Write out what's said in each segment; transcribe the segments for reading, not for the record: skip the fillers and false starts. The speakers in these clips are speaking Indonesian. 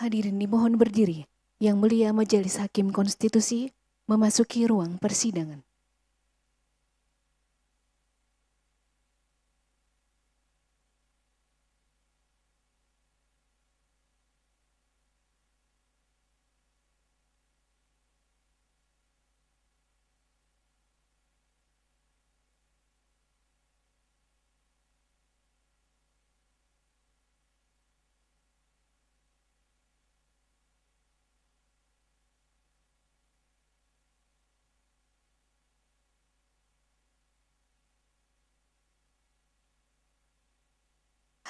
Hadirin dimohon berdiri. Yang Mulia Majelis Hakim Konstitusi memasuki ruang persidangan.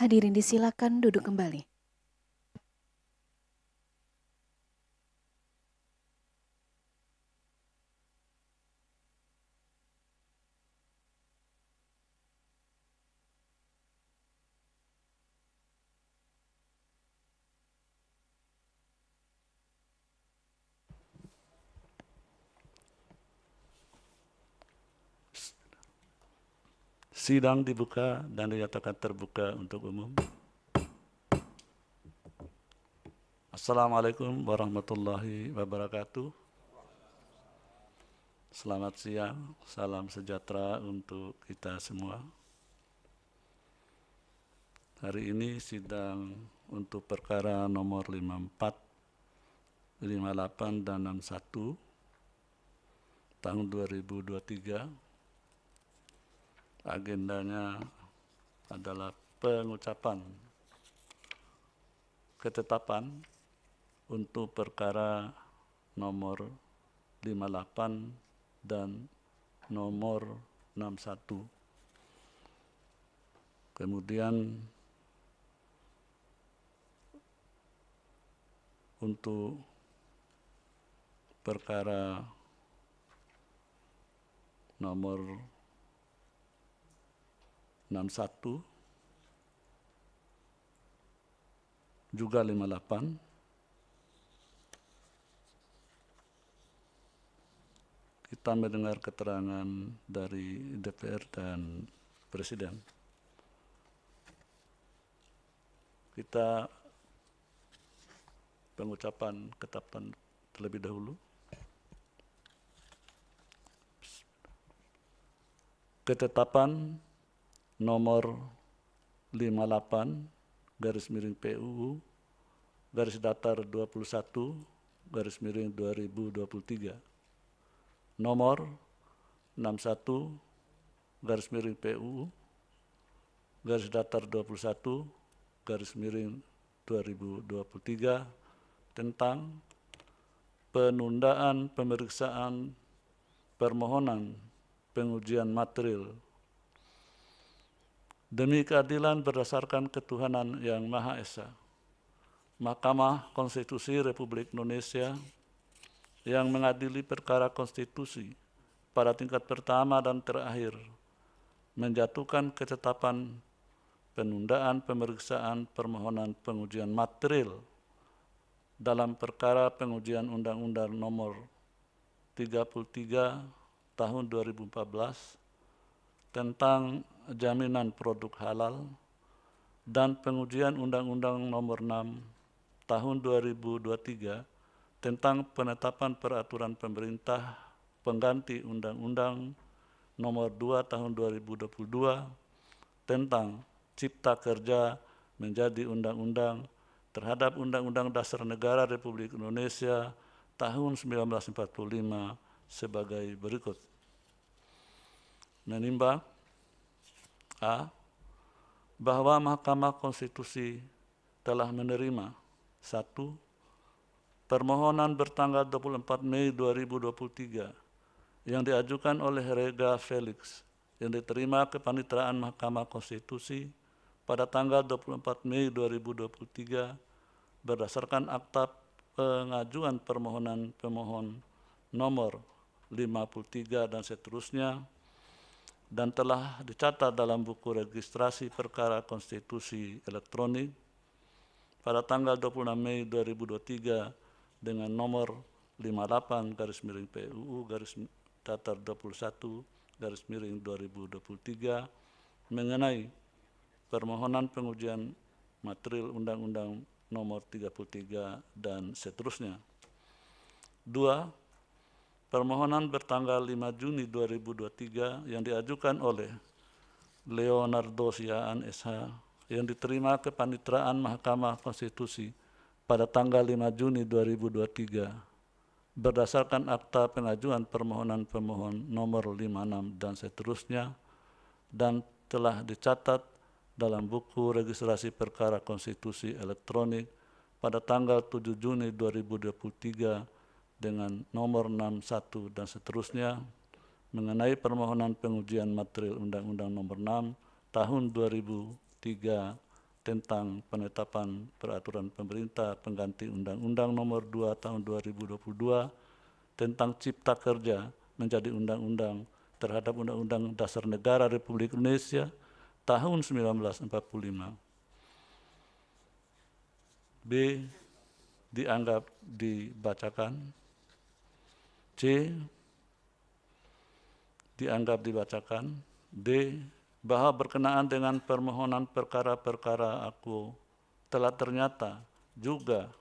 Hadirin disilakan duduk kembali. Sidang dibuka dan dinyatakan terbuka untuk umum. Assalamualaikum warahmatullahi wabarakatuh. Selamat siang, salam sejahtera untuk kita semua. Hari ini sidang untuk perkara nomor 54, 58, dan 61 tahun 2023. Agendanya adalah pengucapan ketetapan untuk perkara nomor 58 dan nomor 61. Kemudian untuk perkara nomor 61 juga 58 kita mendengar keterangan dari DPR dan Presiden. Kita pengucapan ketetapan terlebih dahulu. Ketetapan nomor 58 garis miring PUU garis datar 21 garis miring 2023 nomor 61 garis miring PUU garis datar 21 garis miring 2023 tentang penundaan pemeriksaan permohonan pengujian material demi keadilan berdasarkan ketuhanan yang Maha Esa. Mahkamah Konstitusi Republik Indonesia yang mengadili perkara konstitusi pada tingkat pertama dan terakhir menjatuhkan ketetapan penundaan pemeriksaan permohonan pengujian material dalam perkara pengujian Undang-Undang Nomor 33 Tahun 2014 tentang jaminan produk halal dan pengujian Undang-Undang Nomor 6 Tahun 2023 tentang penetapan peraturan pemerintah pengganti Undang-Undang Nomor 2 Tahun 2022 tentang Cipta Kerja menjadi undang-undang terhadap Undang-Undang Dasar Negara Republik Indonesia tahun 1945 sebagai berikut. Menimbang A. Bahwa Mahkamah Konstitusi telah menerima 1. Permohonan bertanggal 24 Mei 2023 yang diajukan oleh Rega Felix yang diterima kepaniteraan Mahkamah Konstitusi pada tanggal 24 Mei 2023 berdasarkan akta pengajuan permohonan pemohon nomor 53 dan seterusnya dan telah dicatat dalam buku registrasi perkara konstitusi elektronik pada tanggal 26 Mei 2023 dengan nomor 58 garis miring PUU garis datar 21 garis miring 2023 mengenai permohonan pengujian material Undang-Undang nomor 33 dan seterusnya. 2. Permohonan bertanggal 5 Juni 2023 yang diajukan oleh Leonardo Siaan SH yang diterima Kepanitraan Mahkamah Konstitusi pada tanggal 5 Juni 2023 berdasarkan akta pengajuan permohonan pemohon nomor 56 dan seterusnya dan telah dicatat dalam buku registrasi perkara konstitusi elektronik pada tanggal 7 Juni 2023 dengan nomor 61 dan seterusnya mengenai permohonan pengujian material Undang-Undang Nomor 6 Tahun 2003 tentang penetapan peraturan pemerintah pengganti Undang-Undang Nomor 2 Tahun 2022 tentang Cipta Kerja menjadi undang-undang terhadap Undang-Undang Dasar Negara Republik Indonesia tahun 1945. B. Dianggap dibacakan. C. Dianggap dibacakan. D. Bahwa berkenaan dengan permohonan perkara-perkara aku telah ternyata juga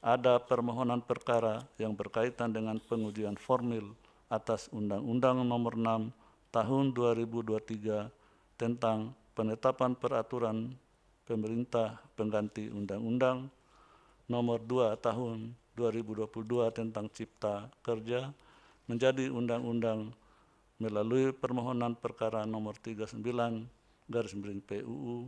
ada permohonan perkara yang berkaitan dengan pengujian formil atas Undang-Undang Nomor 6 Tahun 2023 tentang penetapan peraturan pemerintah pengganti Undang-Undang Nomor 2 Tahun 2022 tentang Cipta Kerja menjadi undang-undang melalui permohonan perkara nomor 39/PUU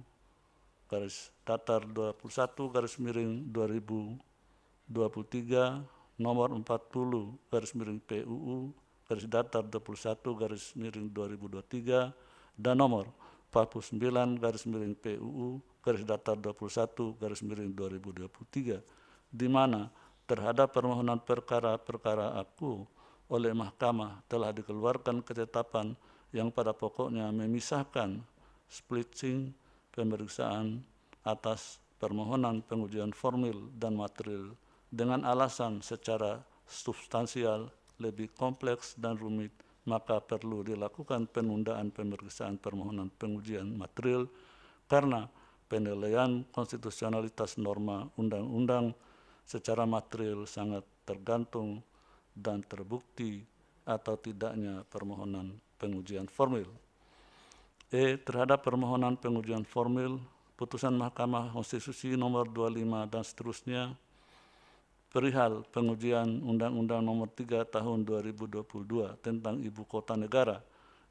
garis datar 21/2023 nomor 40/PUU garis datar 21/2023 dan nomor 49/PUU garis datar 21/2023 di mana terhadap permohonan perkara-perkara aku oleh Mahkamah telah dikeluarkan ketetapan yang pada pokoknya memisahkan splitting pemeriksaan atas permohonan pengujian formil dan material dengan alasan secara substansial lebih kompleks dan rumit, maka perlu dilakukan penundaan pemeriksaan permohonan pengujian material karena penilaian konstitusionalitas norma undang-undang secara material sangat tergantung dan terbukti atau tidaknya permohonan pengujian formil. E. Terhadap permohonan pengujian formil, putusan Mahkamah Konstitusi nomor 25 dan seterusnya perihal pengujian Undang-Undang Nomor 3 Tahun 2022 tentang Ibu Kota Negara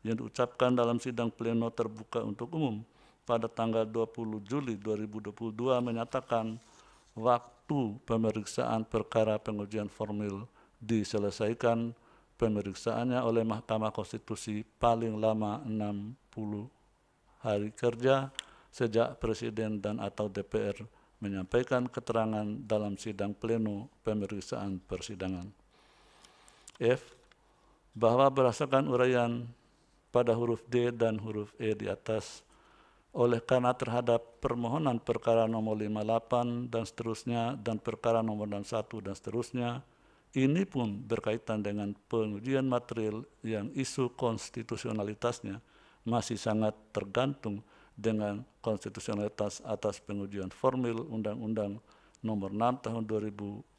yang diucapkan dalam sidang pleno terbuka untuk umum pada tanggal 20 Juli 2022 menyatakan waktu pemeriksaan perkara pengujian formil diselesaikan pemeriksaannya oleh Mahkamah Konstitusi paling lama 60 hari kerja sejak Presiden dan atau DPR menyampaikan keterangan dalam sidang pleno pemeriksaan persidangan. F. Bahwa berdasarkan uraian pada huruf D dan huruf E di atas, oleh karena terhadap permohonan perkara nomor 58 dan seterusnya dan perkara nomor 61 dan seterusnya, ini pun berkaitan dengan pengujian material yang isu konstitusionalitasnya masih sangat tergantung dengan konstitusionalitas atas pengujian formil Undang-Undang Nomor 6 Tahun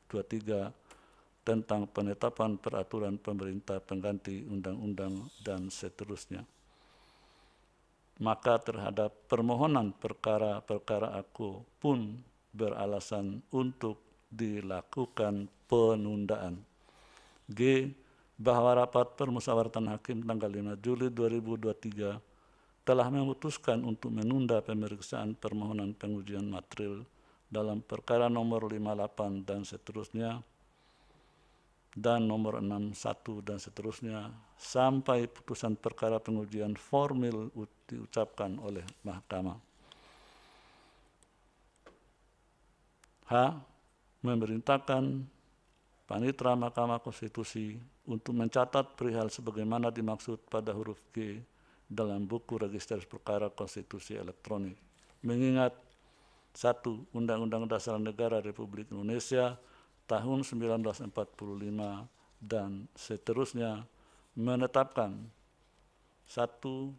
2023 tentang penetapan peraturan pemerintah pengganti undang-undang dan seterusnya. Maka terhadap permohonan perkara-perkara aku pun beralasan untuk dilakukan penundaan. G. Bahwa rapat permusyawaratan hakim tanggal 5 Juli 2023 telah memutuskan untuk menunda pemeriksaan permohonan pengujian material dalam perkara nomor 58 dan seterusnya dan nomor 61 dan seterusnya sampai putusan perkara pengujian formil diucapkan oleh Mahkamah. H. Memerintahkan Panitera Mahkamah Konstitusi untuk mencatat perihal sebagaimana dimaksud pada huruf G dalam buku registrasi perkara konstitusi elektronik. Mengingat 1. Undang-Undang Dasar Negara Republik Indonesia tahun 1945 dan seterusnya menetapkan 1.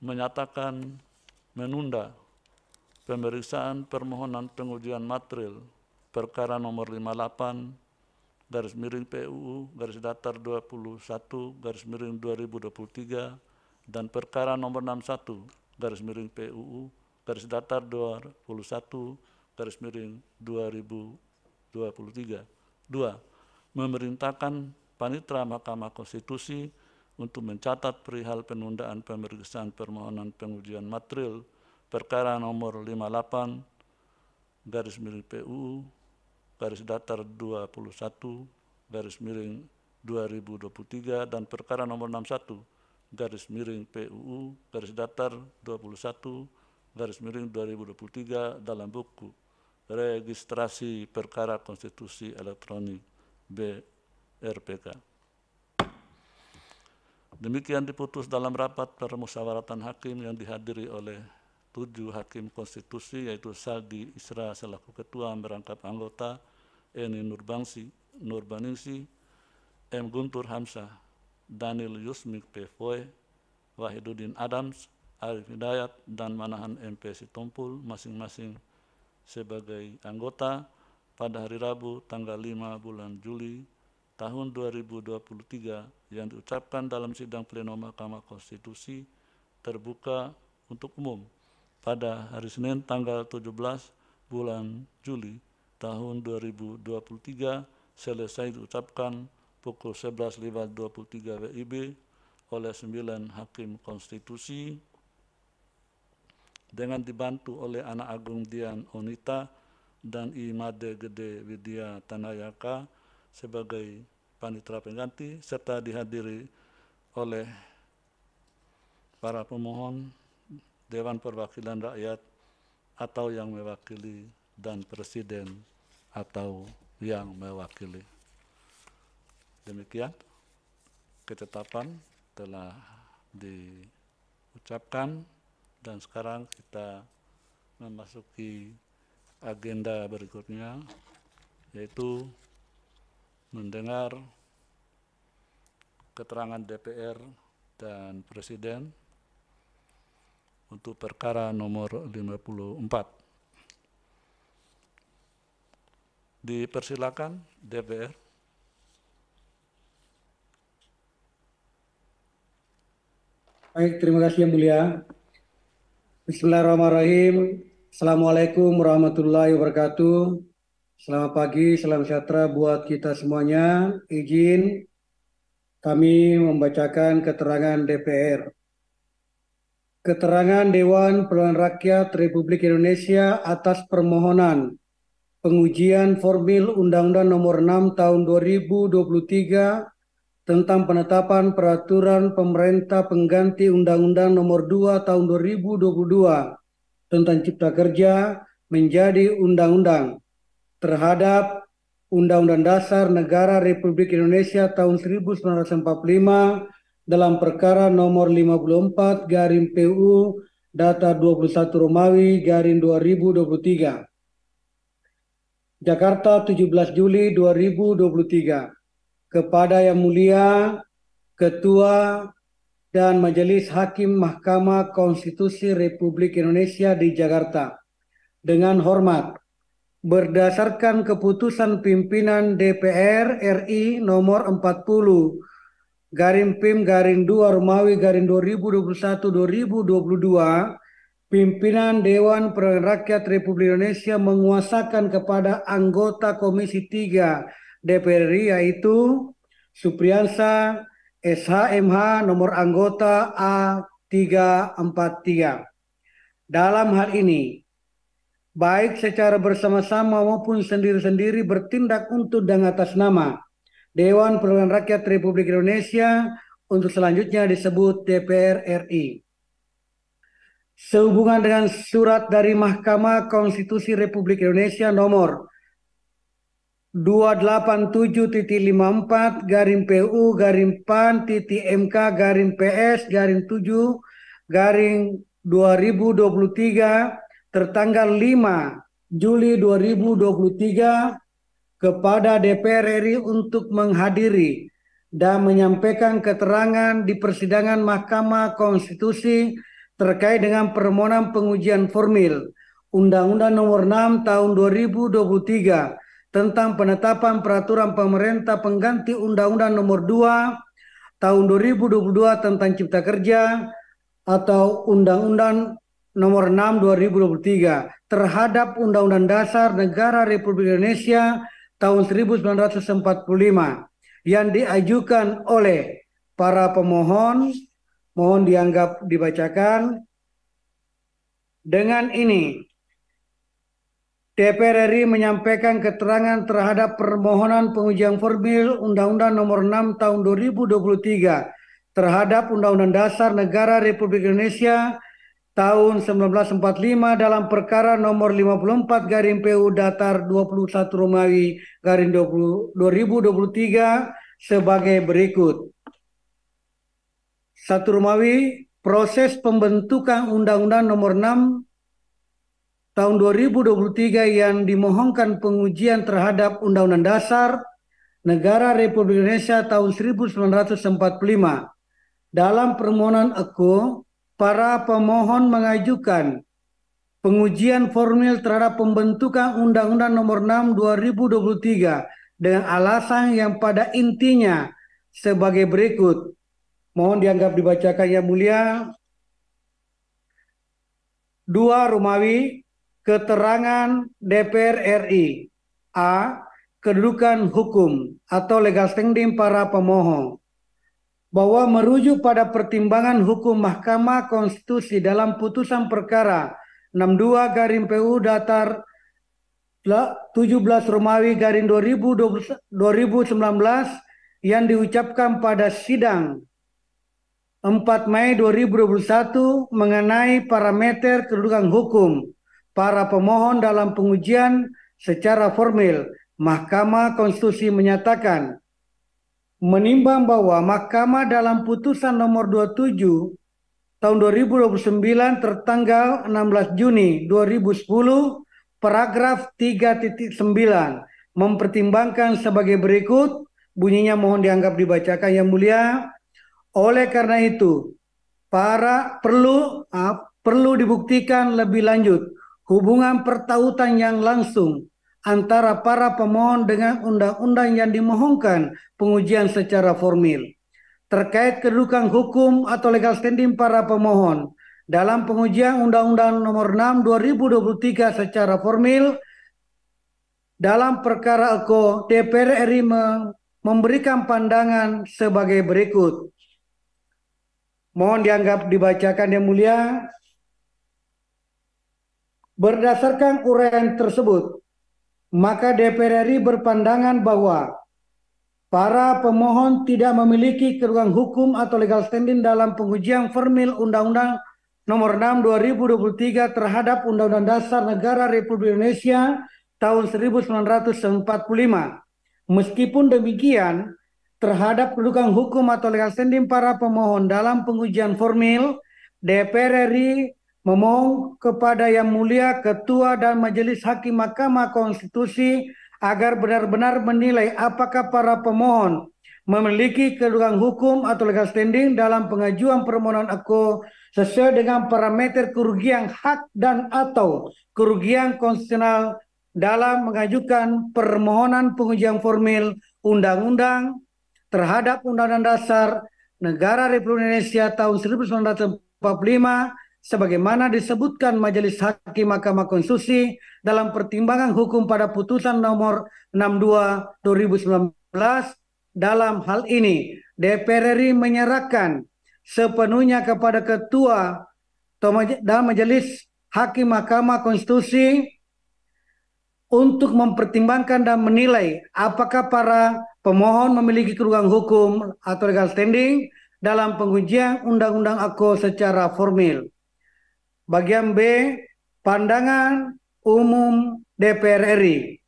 Menyatakan menunda pemeriksaan permohonan pengujian material perkara nomor 58 garis miring PUU garis datar 21 garis miring 2023 dan perkara nomor 61 garis miring PUU garis datar 21 garis miring 2023. 2. Memerintahkan Panitera Mahkamah Konstitusi untuk mencatat perihal penundaan pemeriksaan permohonan pengujian material perkara nomor 58 garis miring PUU garis datar 21 garis miring 2023 dan perkara nomor 61 garis miring PUU garis datar 21 garis miring 2023 dalam buku registrasi perkara konstitusi elektronik BRPK. Demikian diputus dalam rapat permusyawaratan hakim yang dihadiri oleh 7 hakim konstitusi, yaitu Saldi Isra selaku ketua merangkap anggota, Eni Nurbaningsi, M. Guntur Hamzah, Daniel Yusmik P. Foy, Wahidudin Adams, Arif Hidayat, dan Manahan MP Sitompul masing-masing sebagai anggota pada hari Rabu tanggal 5 bulan Juli tahun 2023 yang diucapkan dalam sidang pleno Mahkamah Konstitusi terbuka untuk umum pada hari Senin tanggal 17 bulan Juli tahun 2023 selesai diucapkan pukul 11.23 WIB oleh 9 hakim konstitusi dengan dibantu oleh Anak Agung Dian Onita dan I Made Gede Widya Tanayaka sebagai panitera pengganti serta dihadiri oleh para pemohon, Dewan Perwakilan Rakyat atau yang mewakili, dan Presiden atau yang mewakili. Demikian ketetapan telah diucapkan dan sekarang kita memasuki agenda berikutnya, yaitu mendengar keterangan DPR dan Presiden untuk perkara nomor 54. Dipersilakan DPR. Baik, terima kasih yang mulia. Bismillahirrahmanirrahim. Assalamualaikum warahmatullahi wabarakatuh. Selamat pagi, salam sejahtera buat kita semuanya. Izin kami membacakan keterangan DPR. Keterangan Dewan Perwakilan Rakyat Republik Indonesia atas permohonan pengujian formil Undang-Undang Nomor 6 Tahun 2023 tentang penetapan peraturan pemerintah pengganti Undang-Undang Nomor 2 Tahun 2022 tentang Cipta Kerja menjadi undang-undang terhadap Undang-Undang Dasar Negara Republik Indonesia tahun 1945 dalam perkara nomor 54 garing PU data 21 Romawi garing 2023. Jakarta 17 Juli 2023. Kepada Yang Mulia Ketua dan Majelis Hakim Mahkamah Konstitusi Republik Indonesia di Jakarta. Dengan hormat, berdasarkan keputusan pimpinan DPR RI nomor 40 garing PIM garing 2 Romawi garing 2021-2022, pimpinan Dewan Perwakilan Rakyat Republik Indonesia menguasakan kepada anggota Komisi 3 DPR RI yaitu Supriyansa SHMH nomor anggota A343. Dalam hal ini, baik secara bersama-sama maupun sendiri-sendiri bertindak untuk dan atas nama Dewan Perwakilan Rakyat Republik Indonesia untuk selanjutnya disebut DPR RI. Sehubungan dengan surat dari Mahkamah Konstitusi Republik Indonesia nomor 287.54 garing PU garing PAN.MK garing PS garing 7 garing 2023 tertanggal 5 Juli 2023 kepada DPR RI untuk menghadiri dan menyampaikan keterangan di persidangan Mahkamah Konstitusi terkait dengan permohonan pengujian formil Undang-Undang Nomor 6 Tahun 2023 tentang penetapan peraturan pemerintah pengganti Undang-Undang Nomor 2 Tahun 2022 tentang Cipta Kerja atau Undang-Undang Nomor 6 2023 terhadap Undang-Undang Dasar Negara Republik Indonesia tahun 1945 yang diajukan oleh para pemohon. Mohon dianggap dibacakan. Dengan ini, DPR RI menyampaikan keterangan terhadap permohonan pengujian formil Undang-Undang Nomor 6 Tahun 2023 terhadap Undang-Undang Dasar Negara Republik Indonesia tahun 1945 dalam perkara nomor 54 garing PU Datar 21 Romawi garing 2023 sebagai berikut. 1 Romawi, proses pembentukan Undang-Undang Nomor 6 Tahun 2023 yang dimohonkan pengujian terhadap Undang-Undang Dasar Negara Republik Indonesia tahun 1945. Dalam permohonan aku, para pemohon mengajukan pengujian formil terhadap pembentukan Undang-Undang Nomor 6 2023 dengan alasan yang pada intinya sebagai berikut. Mohon dianggap dibacakan yang mulia. 2 Romawi, keterangan DPR RI. A. Kedudukan hukum atau legal standing para pemohon. Bahwa merujuk pada pertimbangan hukum Mahkamah Konstitusi dalam putusan perkara 62 garing PU Datar 17 Romawi garing 2019 yang diucapkan pada sidang 4 Mei 2021 mengenai parameter kedudukan hukum para pemohon dalam pengujian secara formil, Mahkamah Konstitusi menyatakan menimbang bahwa Mahkamah dalam putusan nomor 27 tahun 2029 tertanggal 16 Juni 2010 paragraf 3.9 mempertimbangkan sebagai berikut, bunyinya mohon dianggap dibacakan yang mulia. Oleh karena itu, perlu dibuktikan lebih lanjut hubungan pertautan yang langsung antara para pemohon dengan undang-undang yang dimohonkan pengujian secara formil terkait kedudukan hukum atau legal standing para pemohon dalam pengujian Undang-Undang Nomor 6 2023 secara formil. Dalam perkara aku, DPR RI memberikan pandangan sebagai berikut. Mohon dianggap dibacakan yang mulia. Berdasarkan uraian tersebut, maka DPR RI berpandangan bahwa para pemohon tidak memiliki kedudukan hukum atau legal standing dalam pengujian formil Undang-Undang Nomor 6 2023 terhadap Undang-Undang Dasar Negara Republik Indonesia tahun 1945. Meskipun demikian, terhadap kedudukan hukum atau legal standing para pemohon dalam pengujian formil, DPR RI memohon kepada Yang Mulia Ketua dan Majelis Hakim Mahkamah Konstitusi agar benar-benar menilai apakah para pemohon memiliki kedudukan hukum atau legal standing dalam pengajuan permohonan aku sesuai dengan parameter kerugian hak dan atau kerugian konstitusional dalam mengajukan permohonan pengujian formil undang-undang terhadap Undang-Undang Dasar Negara Republik Indonesia tahun 1945 sebagaimana disebutkan Majelis Hakim Mahkamah Konstitusi dalam pertimbangan hukum pada putusan nomor 62 2019. Dalam hal ini, DPR RI menyerahkan sepenuhnya kepada Ketua dan Majelis Hakim Mahkamah Konstitusi untuk mempertimbangkan dan menilai apakah para pemohon memiliki kedudukan hukum atau legal standing dalam pengujian Undang-Undang aku secara formil. Bagian B, pandangan umum DPR RI.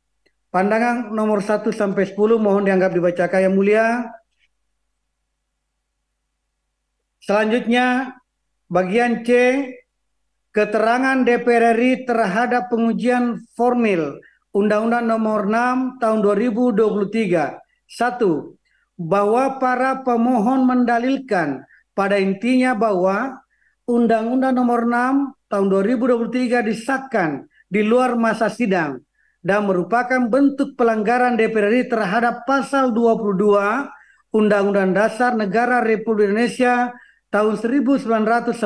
Pandangan nomor 1 sampai 10 mohon dianggap dibacakan yang mulia. Selanjutnya, bagian C, keterangan DPR RI terhadap pengujian formil Undang-Undang Nomor 6 Tahun 2023. 1. Bahwa para pemohon mendalilkan pada intinya bahwa Undang-Undang Nomor 6 Tahun 2023 disahkan di luar masa sidang dan merupakan bentuk pelanggaran DPR RI terhadap pasal 22 Undang-Undang Dasar Negara Republik Indonesia tahun 1945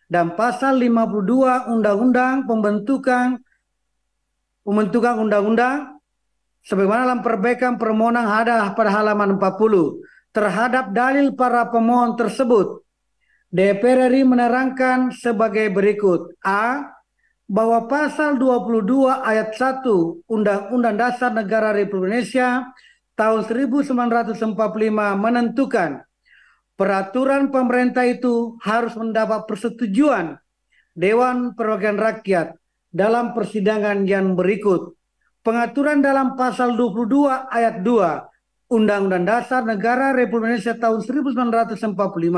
dan pasal 52 Undang-Undang Pembentukan Undang-Undang sebagaimana dalam perbaikan permohonan ada pada halaman 40. Terhadap dalil para pemohon tersebut, DPR RI menerangkan sebagai berikut. A. Bahwa pasal 22 ayat 1 Undang-Undang Dasar Negara Republik Indonesia tahun 1945 menentukan peraturan pemerintah itu harus mendapat persetujuan Dewan Perwakilan Rakyat dalam persidangan yang berikut. Pengaturan dalam pasal 22 ayat 2 Undang-Undang Dasar Negara Republik Indonesia tahun 1945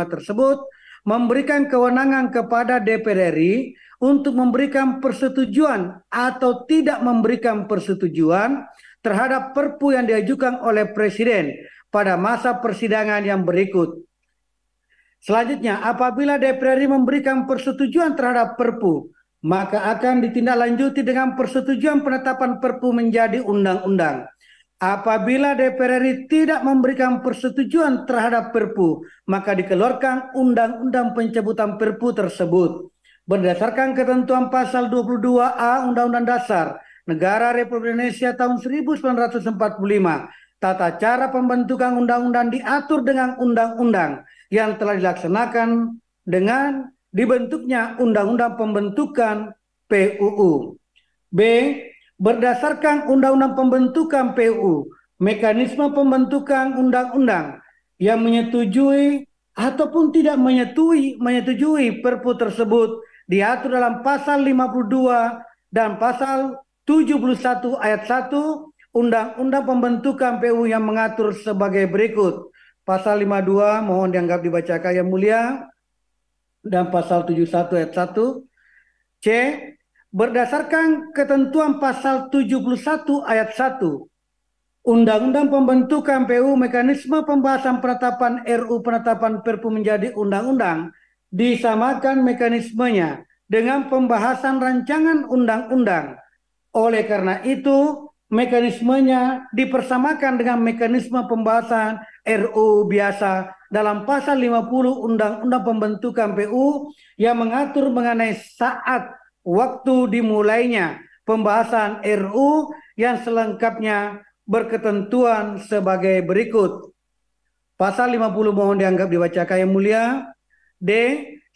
tersebut memberikan kewenangan kepada DPR RI untuk memberikan persetujuan atau tidak memberikan persetujuan terhadap perpu yang diajukan oleh Presiden pada masa persidangan yang berikut. Selanjutnya, apabila DPR RI memberikan persetujuan terhadap perpu, maka akan ditindaklanjuti dengan persetujuan penetapan perpu menjadi undang-undang. Apabila DPR RI tidak memberikan persetujuan terhadap perpu, maka dikeluarkan undang-undang pencabutan perpu tersebut. Berdasarkan ketentuan pasal 22A Undang-Undang Dasar Negara Republik Indonesia tahun 1945, tata cara pembentukan undang-undang diatur dengan undang-undang yang telah dilaksanakan dengan dibentuknya Undang-Undang Pembentukan PUU. B. Berdasarkan Undang-Undang Pembentukan PUU, mekanisme pembentukan undang-undang yang menyetujui ataupun tidak menyetujui perpu tersebut diatur dalam pasal 52 dan pasal 71 ayat 1 Undang-Undang Pembentukan PUU yang mengatur sebagai berikut. Pasal 52 mohon dianggap dibacakan yang mulia, dan pasal 71 ayat 1. C. Berdasarkan ketentuan pasal 71 ayat 1 Undang-Undang Pembentukan PUU, mekanisme pembahasan penetapan RU penetapan perpu menjadi undang-undang disamakan mekanismenya dengan pembahasan rancangan undang-undang. Oleh karena itu, mekanismenya dipersamakan dengan mekanisme pembahasan RU biasa dalam pasal 50 Undang-Undang Pembentukan PUU yang mengatur mengenai saat waktu dimulainya pembahasan RU yang selengkapnya berketentuan sebagai berikut. Pasal 50 mohon dianggap dibacakan yang mulia. D.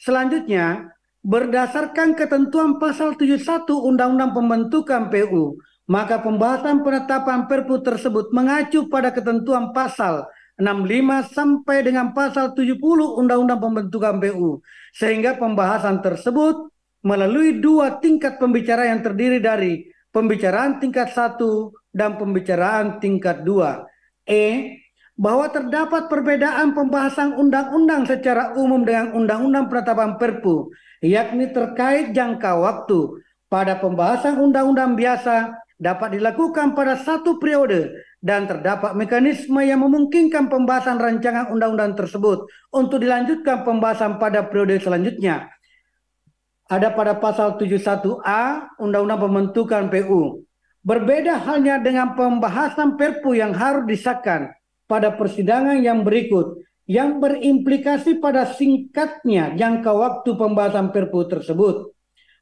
Selanjutnya, berdasarkan ketentuan pasal 71 Undang-Undang Pembentukan PUU, maka pembahasan penetapan perpu tersebut mengacu pada ketentuan pasal 65 sampai dengan pasal 70 Undang-Undang Pembentukan PUU, sehingga pembahasan tersebut melalui dua tingkat pembicaraan yang terdiri dari pembicaraan tingkat 1 dan pembicaraan tingkat 2. E. Bahwa terdapat perbedaan pembahasan undang-undang secara umum dengan undang-undang penetapan perpu, yakni terkait jangka waktu. Pada pembahasan undang-undang biasa dapat dilakukan pada satu periode dan terdapat mekanisme yang memungkinkan pembahasan rancangan undang-undang tersebut untuk dilanjutkan pembahasan pada periode selanjutnya. Ada pada pasal 71A Undang-Undang Pembentukan PUU. Berbeda halnya dengan pembahasan perpu yang harus disahkan pada persidangan yang berikut, yang berimplikasi pada singkatnya jangka waktu pembahasan perpu tersebut.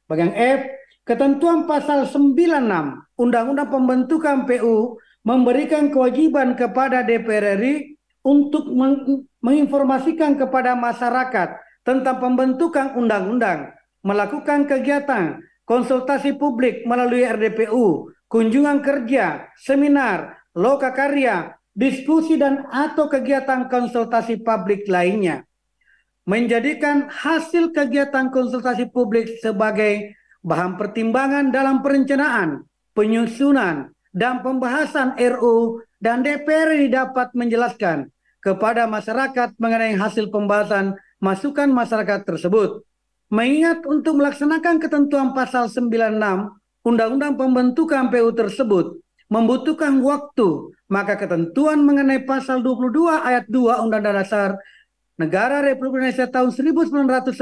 Bagian F, ketentuan pasal 96 Undang-Undang Pembentukan PUU memberikan kewajiban kepada DPR RI untuk menginformasikan kepada masyarakat tentang pembentukan undang-undang, melakukan kegiatan konsultasi publik melalui RDPU, kunjungan kerja, seminar, lokakarya, diskusi dan atau kegiatan konsultasi publik lainnya. Menjadikan hasil kegiatan konsultasi publik sebagai bahan pertimbangan dalam perencanaan, penyusunan, dan pembahasan RU, dan DPR dapat menjelaskan kepada masyarakat mengenai hasil pembahasan masukan masyarakat tersebut. Mengingat untuk melaksanakan ketentuan pasal 96 Undang-Undang Pembentukan PUU tersebut membutuhkan waktu, maka ketentuan mengenai pasal 22 ayat 2 Undang-Undang Dasar Negara Republik Indonesia tahun 1945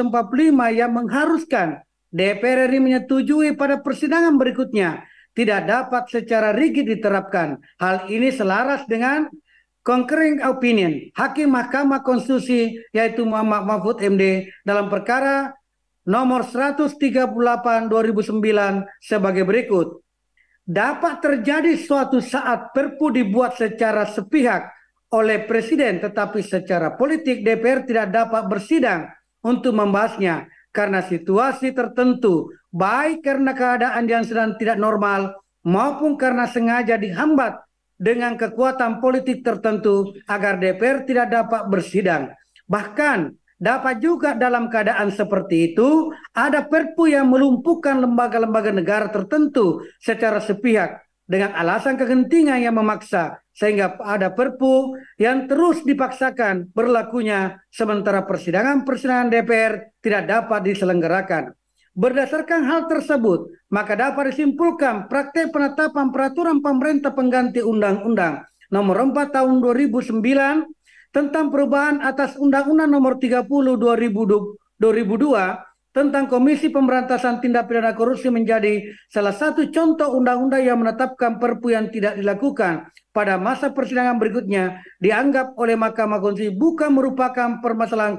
yang mengharuskan DPR RI menyetujui pada persidangan berikutnya tidak dapat secara rigid diterapkan. Hal ini selaras dengan concurring opinion Hakim Mahkamah Konstitusi yaitu Muhammad Mahfud MD dalam perkara nomor 138/2009 sebagai berikut. Dapat terjadi suatu saat Perpu dibuat secara sepihak oleh Presiden, tetapi secara politik DPR tidak dapat bersidang untuk membahasnya karena situasi tertentu, baik karena keadaan yang sedang tidak normal maupun karena sengaja dihambat dengan kekuatan politik tertentu agar DPR tidak dapat bersidang. Bahkan dapat juga dalam keadaan seperti itu ada Perpu yang melumpuhkan lembaga-lembaga negara tertentu secara sepihak dengan alasan kegentingan yang memaksa, sehingga ada Perpu yang terus dipaksakan berlakunya sementara persidangan-persidangan DPR tidak dapat diselenggarakan. Berdasarkan hal tersebut, maka dapat disimpulkan praktek penetapan peraturan pemerintah pengganti Undang-Undang Nomor 4 Tahun 2009 tentang perubahan atas Undang-Undang Nomor 30 2002 tentang Komisi Pemberantasan Tindak Pidana Korupsi menjadi salah satu contoh undang-undang yang menetapkan Perpu yang tidak dilakukan pada masa persidangan berikutnya dianggap oleh Mahkamah Konstitusi bukan merupakan permasalahan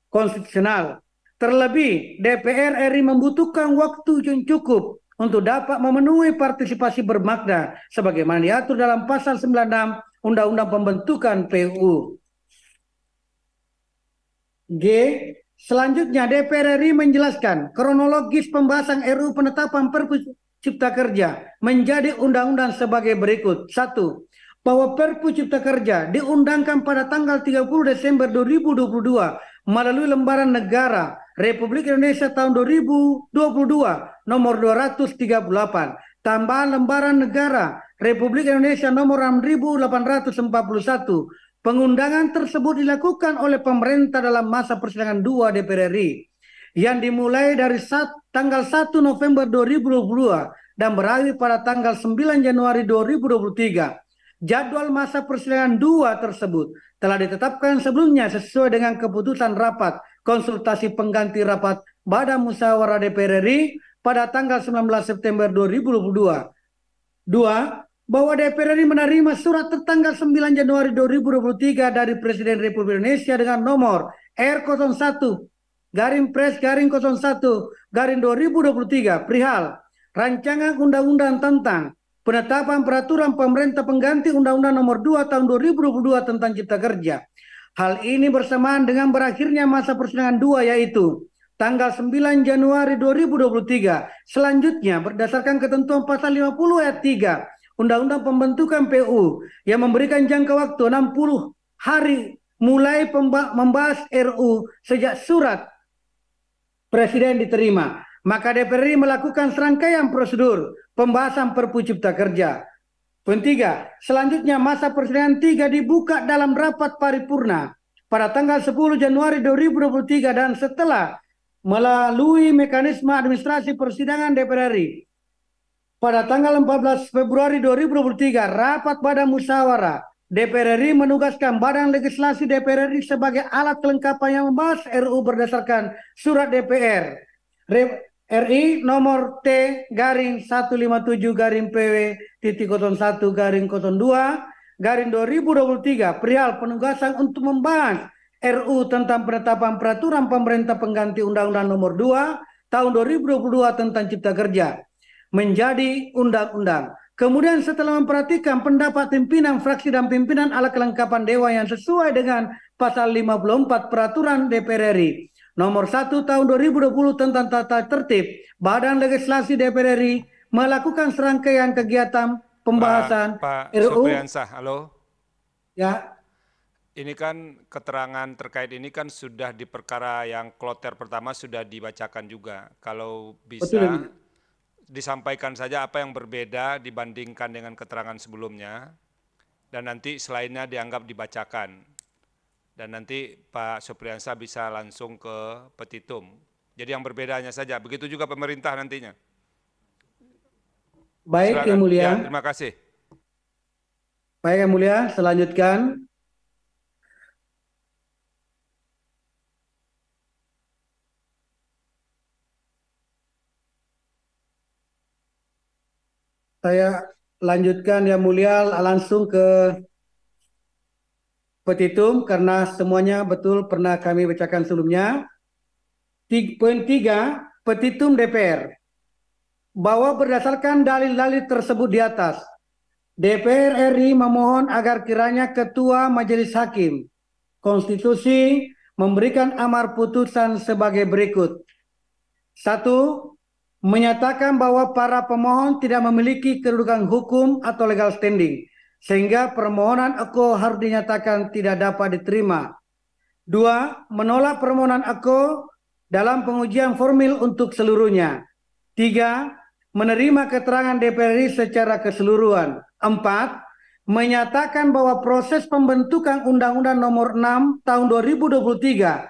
konstitusional. Terlebih, DPR RI membutuhkan waktu yang cukup untuk dapat memenuhi partisipasi bermakna sebagaimana diatur dalam pasal 96 Undang-Undang Pembentukan PUU. G. Selanjutnya DPR RI menjelaskan kronologis pembahasan RUU penetapan Perpu Cipta Kerja menjadi undang-undang sebagai berikut. 1. Bahwa Perpu Cipta Kerja diundangkan pada tanggal 30 Desember 2022 melalui lembaran negara Republik Indonesia tahun 2022 nomor 238, tambahan lembaran negara Republik Indonesia nomor 6841. Pengundangan tersebut dilakukan oleh pemerintah dalam masa persidangan 2 DPR RI yang dimulai dari tanggal 1 November 2022 dan berakhir pada tanggal 9 Januari 2023. Jadwal masa persidangan 2 tersebut telah ditetapkan sebelumnya sesuai dengan keputusan rapat konsultasi pengganti rapat Badan Musyawarah DPR RI pada tanggal 19 September 2022. 2. Bahwa DPR RI menerima surat tertanggal 9 Januari 2023 dari Presiden Republik Indonesia dengan nomor R01-Pres-01-2023 perihal rancangan undang-undang tentang penetapan peraturan pemerintah pengganti Undang-Undang Nomor 2 Tahun 2022 tentang Cipta Kerja. Hal ini bersamaan dengan berakhirnya masa persidangan 2 yaitu tanggal 9 Januari 2023. Selanjutnya berdasarkan ketentuan pasal 50 ayat 3 Undang-Undang Pembentukan PU yang memberikan jangka waktu 60 hari mulai membahas RU sejak surat Presiden diterima. Maka DPR RI melakukan serangkaian prosedur pembahasan Perpu Cipta Kerja. Poin 3. Selanjutnya masa persidangan 3 dibuka dalam rapat paripurna pada tanggal 10 Januari 2023 dan setelah melalui mekanisme administrasi persidangan DPR RI. Pada tanggal 14 Februari 2023, rapat Badan Musyawarah DPR RI menugaskan Badan Legislasi DPR RI sebagai alat kelengkapan yang membahas RU berdasarkan surat DPR RI nomor T-PW.01-02-2023 perihal penugasan untuk membahas RU tentang penetapan peraturan pemerintah pengganti Undang-Undang Nomor 2 Tahun 2022 tentang Cipta Kerja menjadi undang-undang. Kemudian setelah memperhatikan pendapat pimpinan fraksi dan pimpinan alat kelengkapan dewan yang sesuai dengan pasal 54 peraturan DPR RI Nomor 1 Tahun 2020 tentang tata tertib, Badan Legislasi DPR RI melakukan serangkaian kegiatan pembahasan Pak RU. Supriyansah, halo. Ya. Ini kan keterangan terkait ini kan sudah di perkara yang kloter pertama sudah dibacakan juga. Kalau bisa Betul. disampaikan saja apa yang berbeda dibandingkan dengan keterangan sebelumnya, dan nanti selainnya dianggap dibacakan. Dan nanti Pak Supriyansah bisa langsung ke petitum. Jadi yang berbedanya saja, begitu juga pemerintah nantinya. Baik, Silakan. Yang Mulia. Ya, terima kasih. Baik, Yang Mulia, selanjutkan. saya lanjutkan Yang Mulia langsung ke petitum karena semuanya betul pernah kami bacakan sebelumnya. Poin 3, petitum DPR. Bahwa berdasarkan dalil-dalil tersebut di atas, DPR RI memohon agar kiranya Ketua Majelis Hakim Konstitusi memberikan amar putusan sebagai berikut. 1. Menyatakan bahwa para pemohon tidak memiliki kedudukan hukum atau legal standing, sehingga permohonan AKO harus dinyatakan tidak dapat diterima. 2. Menolak permohonan AKO dalam pengujian formil untuk seluruhnya. 3. Menerima keterangan DPR RI secara keseluruhan. 4. Menyatakan bahwa proses pembentukan Undang-Undang Nomor 6 Tahun 2023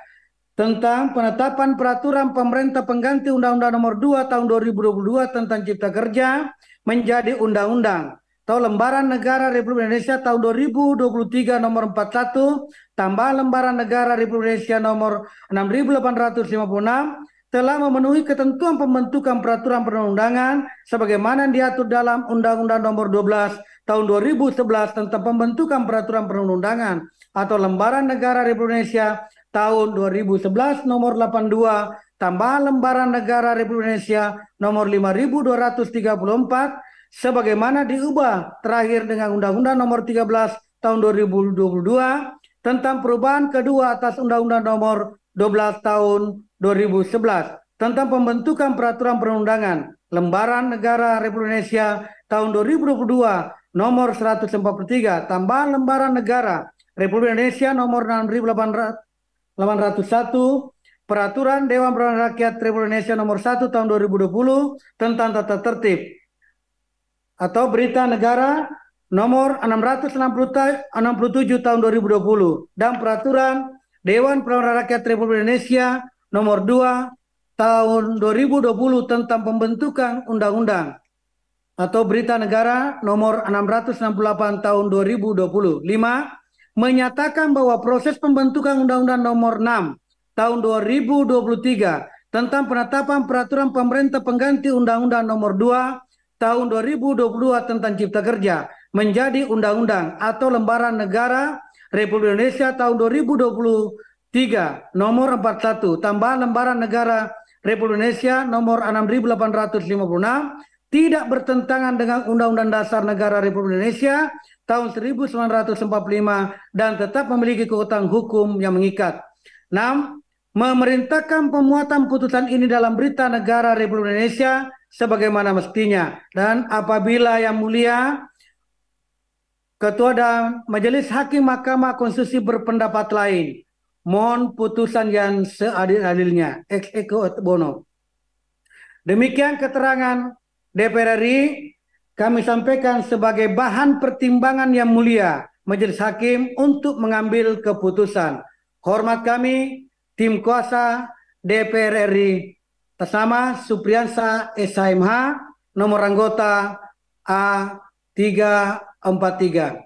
tentang penetapan peraturan pemerintah pengganti Undang-Undang Nomor 2 Tahun 2022 tentang Cipta Kerja menjadi undang-undang atau Lembaran Negara Republik Indonesia tahun 2023 nomor 41 tambah Lembaran Negara Republik Indonesia nomor 6856 telah memenuhi ketentuan pembentukan peraturan perundang-undangan sebagaimana diatur dalam Undang-Undang Nomor 12 Tahun 2011 tentang pembentukan peraturan perundang-undangan atau Lembaran Negara Republik Indonesia tahun 2011 nomor 82 tambah Lembaran Negara Republik Indonesia nomor 5234 sebagaimana diubah terakhir dengan Undang-Undang Nomor 13 tahun 2022 tentang perubahan kedua atas Undang-Undang Nomor 12 tahun 2011 tentang pembentukan peraturan perundangan Lembaran Negara Republik Indonesia tahun 2022 nomor 143 tambahan Lembaran Negara Republik Indonesia nomor 6801 Peraturan Dewan Perwakilan Rakyat Republik Indonesia nomor 1 tahun 2020 tentang tata tertib atau Berita Negara nomor 667 tahun 2020 dan Peraturan Dewan Perwakilan Rakyat Republik Indonesia nomor 2 tahun 2020 tentang pembentukan undang-undang atau Berita Negara nomor 668 tahun 2020. 5. Menyatakan bahwa proses pembentukan Undang-Undang nomor 6 tahun 2023 tentang penetapan peraturan pemerintah pengganti Undang-Undang nomor 2 tahun 2022 tentang Cipta Kerja menjadi undang-undang atau Lembaran Negara Republik Indonesia tahun 2023 nomor 41 tambahan Lembaran Negara Republik Indonesia nomor 6856 tidak bertentangan dengan Undang-Undang Dasar Negara Republik Indonesia tahun 1945 dan tetap memiliki kekuatan hukum yang mengikat. 6. Memerintahkan pemuatan putusan ini dalam Berita Negara Republik Indonesia sebagaimana mestinya. Dan apabila Yang Mulia Ketua dan Majelis Hakim Mahkamah Konstitusi berpendapat lain, mohon putusan yang seadil-adilnya. Ex aequo et bono. Demikian keterangan DPR RI kami sampaikan sebagai bahan pertimbangan Yang Mulia Majelis Hakim untuk mengambil keputusan. Hormat kami, tim kuasa DPR RI, atas nama Supriyansa SHMH, nomor anggota A343.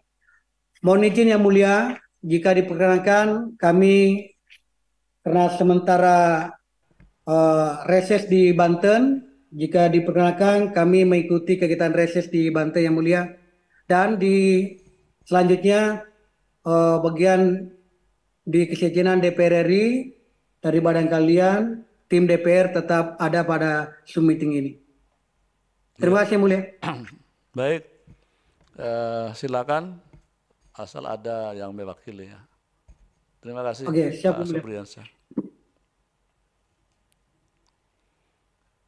Mohon izin Yang Mulia, jika diperkenankan kami karena sementara reses di Banten, jika diperkenankan kami mengikuti kegiatan reses di Banten Yang Mulia, dan di selanjutnya bagian di kesekjenan DPR RI dari badan kalian, tim DPR tetap ada pada Zoom meeting ini. Terima kasih Yang Mulia. Baik, silakan asal ada yang mewakili ya. Terima kasih. Oke, siap, Pak Supriyansa.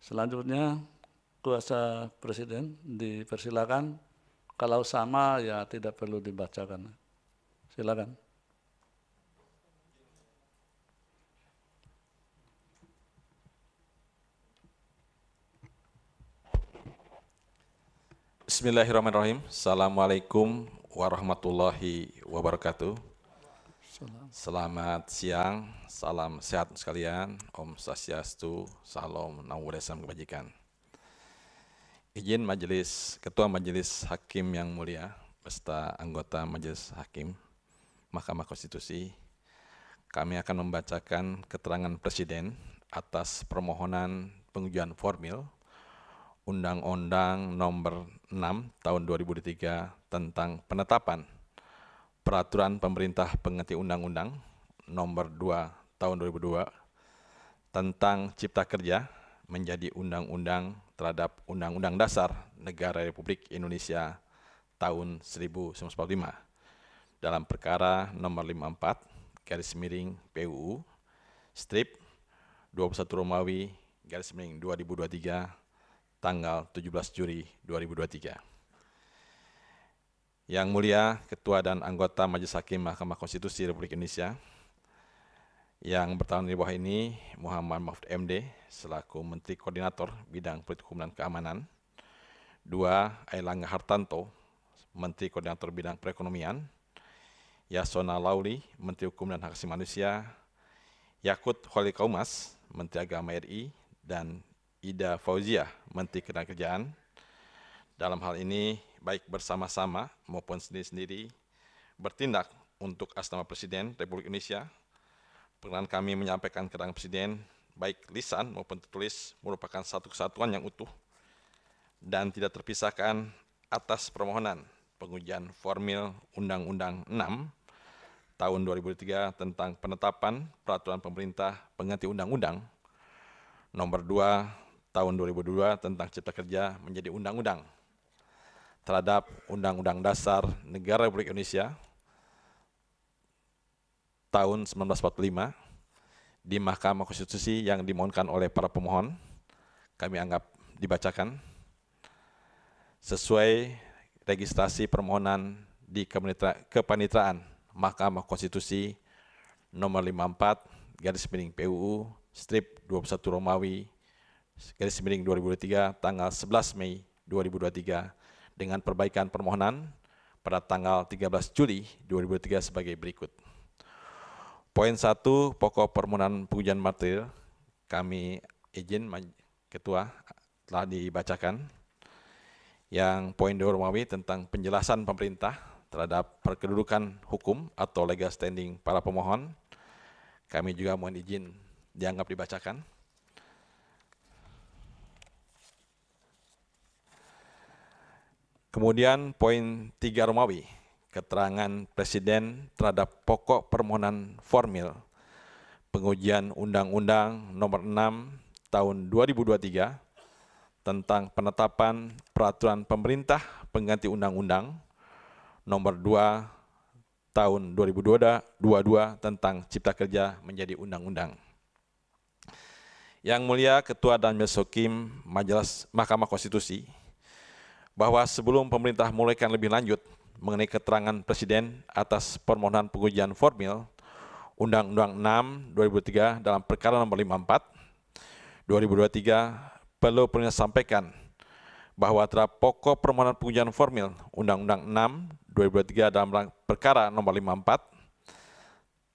Selanjutnya kuasa Presiden dipersilakan. Kalau sama ya tidak perlu dibacakan. Silakan. Bismillahirrahmanirrahim. Assalamualaikum warahmatullahi wabarakatuh. Selamat siang, salam sehat sekalian, Om Swastiastu, Salam Namo Buddhaya Kebajikan. Izin Ketua Majelis Hakim yang mulia, beserta anggota Majelis Hakim Mahkamah Konstitusi, kami akan membacakan keterangan Presiden atas permohonan pengujian formil Undang-Undang Nomor 6 Tahun 2003 tentang penetapan Peraturan Pemerintah Pengganti Undang-Undang Nomor 2 Tahun 2002 tentang Cipta Kerja menjadi undang-undang terhadap Undang-Undang Dasar Negara Republik Indonesia tahun 1945 dalam perkara nomor 54/PUU strip 21 Romawi /2023 tanggal 17 Juli 2023. Yang mulia Ketua dan anggota Majelis Hakim Mahkamah Konstitusi Republik Indonesia, yang bertahan di bawah ini Muhammad Mahfud MD selaku Menteri Koordinator Bidang Politik Hukum dan Keamanan. 2. Airlangga Hartanto, Menteri Koordinator Bidang Perekonomian. Yasona Lauli, Menteri Hukum dan Hak Asasi Manusia. Yakut Khalil Qaumas, Menteri Agama RI, dan Ida Fauziah, Menteri Ketenagakerjaan. Dalam hal ini, baik bersama-sama maupun sendiri-sendiri, bertindak untuk atas nama Presiden Republik Indonesia. Perkenan kami menyampaikan keterangan Presiden, baik lisan maupun tertulis, merupakan satu kesatuan yang utuh dan tidak terpisahkan atas permohonan pengujian formil Undang-Undang 6 Tahun 2003 tentang penetapan Peraturan Pemerintah Pengganti Undang-Undang Nomor 2 Tahun 2002 tentang Cipta Kerja menjadi undang-undang terhadap Undang-Undang Dasar Negara Republik Indonesia tahun 1945 di Mahkamah Konstitusi yang dimohonkan oleh para pemohon, kami anggap dibacakan sesuai registrasi permohonan di Kepanitraan Mahkamah Konstitusi nomor 54/PUU strip 21 Romawi /2023 tanggal 11 Mei 2023 dengan perbaikan permohonan pada tanggal 13 Juli 2023 sebagai berikut. Poin 1, pokok permohonan pengujian material, kami izin Ketua telah dibacakan. Yang poin 2 Romawi tentang penjelasan pemerintah terhadap perkedudukan hukum atau legal standing para pemohon, kami juga mohon izin dianggap dibacakan. Kemudian poin 3 Romawi, keterangan Presiden terhadap pokok permohonan formil pengujian Undang-Undang Nomor 6 Tahun 2023 tentang penetapan Peraturan Pemerintah Pengganti Undang-Undang Nomor 2 Tahun 2022 tentang Cipta Kerja menjadi undang-undang. Yang mulia Ketua dan Majelis Hakim Majelis Mahkamah Konstitusi, bahwa sebelum pemerintah memulaikan lebih lanjut mengenai keterangan Presiden atas permohonan pengujian formil Undang-Undang 6 2003 dalam perkara nomor 54 2023, perlu sampaikan bahwa terhadap pokok permohonan pengujian formil Undang-Undang 6 2023 dalam perkara nomor 54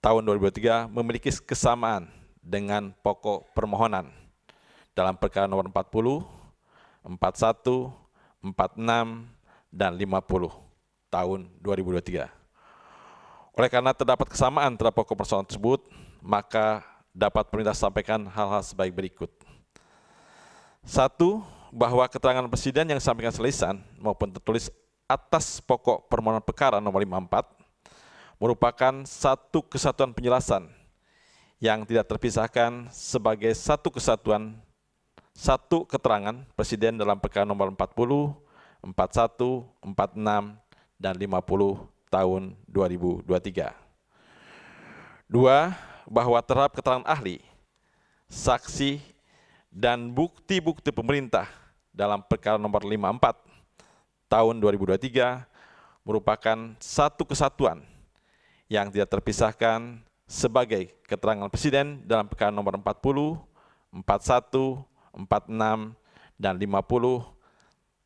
tahun 2023 memiliki kesamaan dengan pokok permohonan dalam perkara nomor 40, 41, 46, dan 50 tahun 2023. Oleh karena terdapat kesamaan terhadap pokok persoalan tersebut, maka dapat pemerintah sampaikan hal-hal sebaik berikut. 1. Bahwa keterangan Presiden yang disampaikan selisan maupun tertulis atas pokok permohonan perkara nomor 54 merupakan satu kesatuan penjelasan yang tidak terpisahkan sebagai satu kesatuan, satu keterangan Presiden dalam perkara nomor 40, 41, 46, dan 50 tahun 2023. 2. Bahwa terhadap keterangan ahli, saksi, dan bukti-bukti pemerintah dalam perkara nomor 54 tahun 2023 merupakan satu kesatuan yang tidak terpisahkan sebagai keterangan Presiden dalam perkara nomor 40, 41, 46, dan 50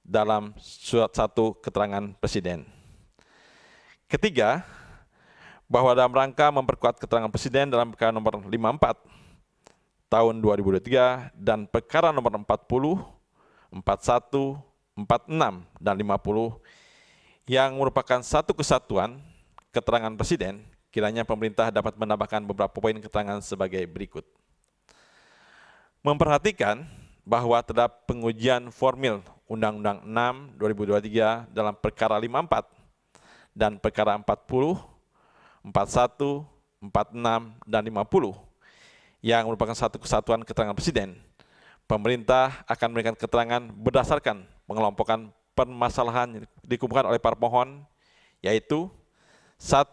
dalam surat satu keterangan Presiden. Ketiga, bahwa dalam rangka memperkuat keterangan Presiden dalam perkara nomor 54 tahun 2023 dan perkara nomor 40, 41, 46, dan 50 yang merupakan satu kesatuan keterangan Presiden, kiranya pemerintah dapat menambahkan beberapa poin keterangan sebagai berikut. Memperhatikan bahwa terhadap pengujian formil Undang-Undang 6 2023 dalam perkara 54 dan perkara 40, 41, 46, dan 50 yang merupakan satu kesatuan keterangan Presiden, pemerintah akan memberikan keterangan berdasarkan pengelompokan permasalahan yang dikumpulkan oleh para pemohon, yaitu 1.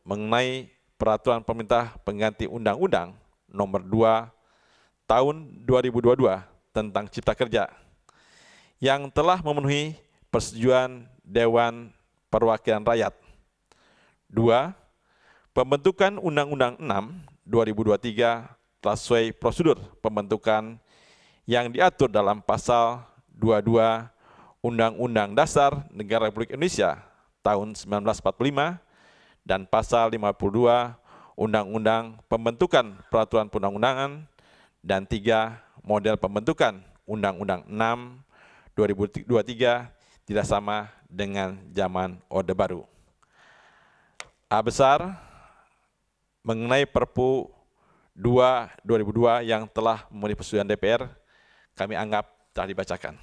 Mengenai peraturan pemerintah pengganti Undang-Undang Nomor 2 Tahun 2022 tentang Cipta Kerja yang telah memenuhi persetujuan Dewan Perwakilan Rakyat. 2. Pembentukan Undang-Undang 6 2023 telah sesuai prosedur pembentukan yang diatur dalam pasal 22 Undang-Undang Dasar Negara Republik Indonesia tahun 1945 dan pasal 52 Undang-Undang Pembentukan Peraturan Perundang-undangan, dan 3. Model pembentukan Undang-Undang 6 2023 tidak sama dengan zaman Orde Baru. A besar, mengenai Perpu 2 2002 yang telah memenuhi persetujuan DPR, kami anggap telah dibacakan.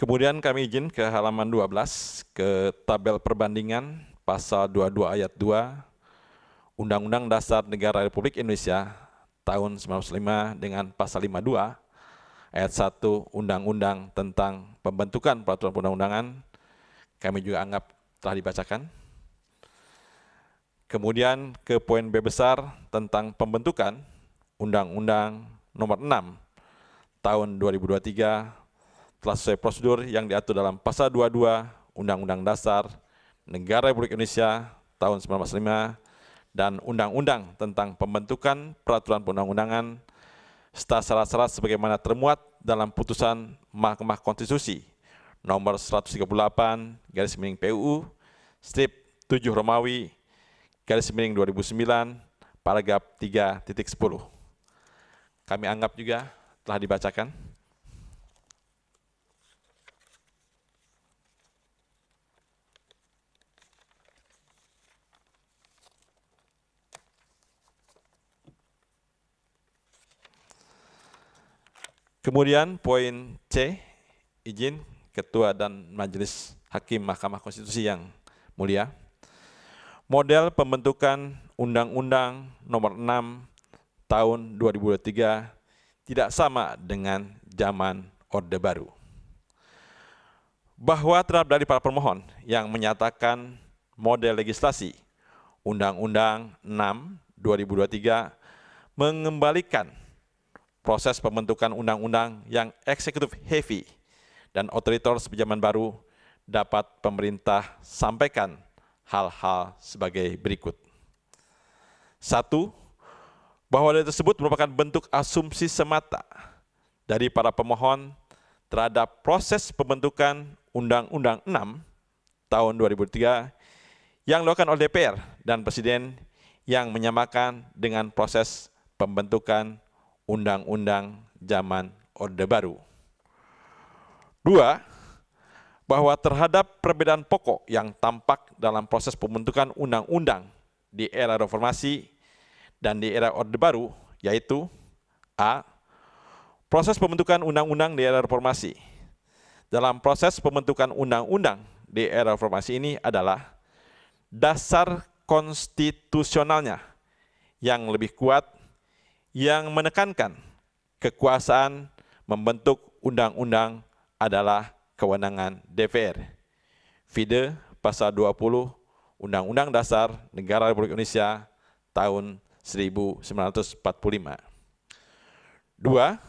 Kemudian kami izin ke halaman 12, ke tabel perbandingan pasal 22 ayat 2 Undang-Undang Dasar Negara Republik Indonesia tahun 1945 dengan pasal 52 ayat 1 Undang-Undang tentang Pembentukan Peraturan Perundang-undangan, kami juga anggap telah dibacakan. Kemudian ke poin B besar tentang pembentukan Undang-Undang Nomor 6 Tahun 2023 telah sesuai prosedur yang diatur dalam pasal 22 Undang-Undang Dasar Negara Republik Indonesia tahun 1945 dan Undang-Undang tentang Pembentukan Peraturan Perundang-undangan serta syarat-syarat sebagaimana termuat dalam putusan Mahkamah Konstitusi nomor 138/PUU strip 7 Romawi /2009 paragraf 3.10. Kami anggap juga telah dibacakan. Kemudian poin C, izin Ketua dan Majelis Hakim Mahkamah Konstitusi yang mulia. Model pembentukan Undang-Undang Nomor 6 Tahun 2023 tidak sama dengan zaman Orde Baru. Bahwa terhadap dari para pemohon yang menyatakan model legislasi Undang-Undang 6 2023 mengembalikan proses pembentukan undang-undang yang eksekutif heavy dan otoriter sejaman baru, dapat pemerintah sampaikan hal-hal sebagai berikut. 1. Bahwa hal tersebut merupakan bentuk asumsi semata dari para pemohon terhadap proses pembentukan Undang-Undang 6 tahun 2003 yang dilakukan oleh DPR dan Presiden yang menyamakan dengan proses pembentukan Undang-Undang zaman Orde Baru. 2. Bahwa terhadap perbedaan pokok yang tampak dalam proses pembentukan undang-undang di era reformasi dan di era Orde Baru, yaitu A. Proses pembentukan undang-undang di era reformasi. Dalam proses pembentukan undang-undang di era reformasi ini adalah dasar konstitusionalnya yang lebih kuat yang menekankan kekuasaan membentuk undang-undang adalah kewenangan DPR. Vide pasal 20 Undang-Undang Dasar Negara Republik Indonesia tahun 1945. 2.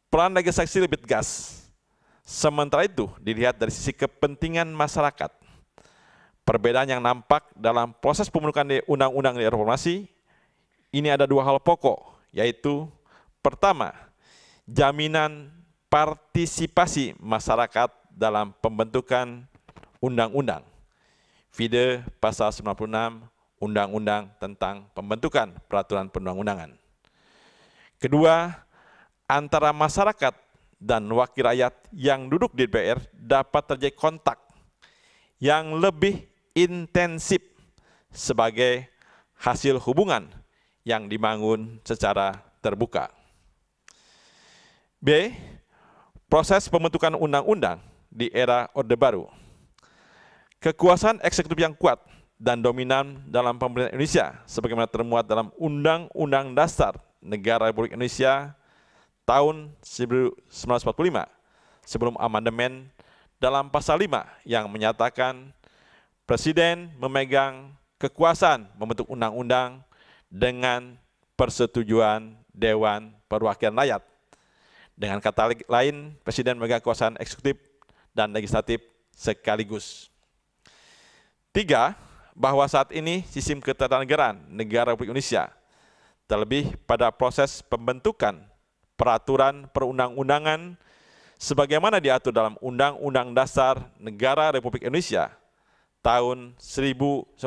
Peran legislasi lebih tegas. Sementara itu dilihat dari sisi kepentingan masyarakat. Perbedaan yang nampak dalam proses pembentukan undang-undang di reformasi ini ada dua hal pokok, yaitu pertama, jaminan partisipasi masyarakat dalam pembentukan undang-undang. Vide pasal 96 Undang-Undang tentang Pembentukan Peraturan Perundang-undangan. Kedua, antara masyarakat dan wakil rakyat yang duduk di DPR dapat terjadi kontak yang lebih intensif sebagai hasil hubungan yang dibangun secara terbuka. B. Proses pembentukan undang-undang di era Orde Baru. Kekuasaan eksekutif yang kuat dan dominan dalam pemerintahan Indonesia sebagaimana termuat dalam Undang-Undang Dasar Negara Republik Indonesia tahun 1945 sebelum amandemen dalam pasal 5 yang menyatakan Presiden memegang kekuasaan membentuk undang-undang dengan persetujuan Dewan Perwakilan Rakyat. Dengan kata lain, Presiden memegang kekuasaan eksekutif dan legislatif sekaligus. 3. Bahwa saat ini sistem ketatanegaraan negara Republik Indonesia, terlebih pada proses pembentukan peraturan perundang-undangan sebagaimana diatur dalam Undang-Undang Dasar Negara Republik Indonesia tahun 1945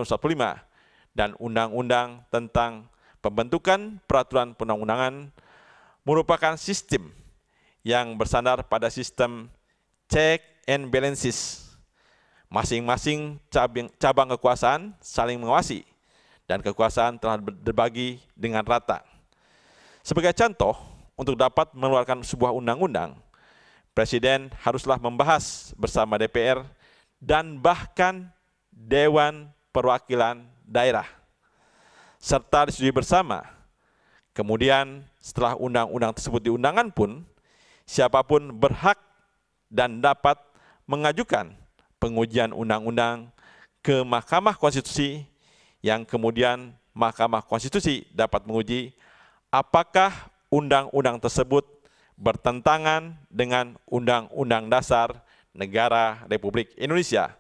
dan Undang-Undang tentang Pembentukan Peraturan Perundang-undangan merupakan sistem yang bersandar pada sistem check and balances. Masing-masing cabang kekuasaan saling mengawasi dan kekuasaan telah berbagi dengan rata. Sebagai contoh, untuk dapat mengeluarkan sebuah undang-undang, Presiden haruslah membahas bersama DPR dan bahkan Dewan Perwakilan Daerah, serta disetujui bersama. Kemudian setelah undang-undang tersebut diundangkan pun, siapapun berhak dan dapat mengajukan pengujian undang-undang ke Mahkamah Konstitusi yang kemudian Mahkamah Konstitusi dapat menguji apakah undang-undang tersebut bertentangan dengan Undang-Undang Dasar Negara Republik Indonesia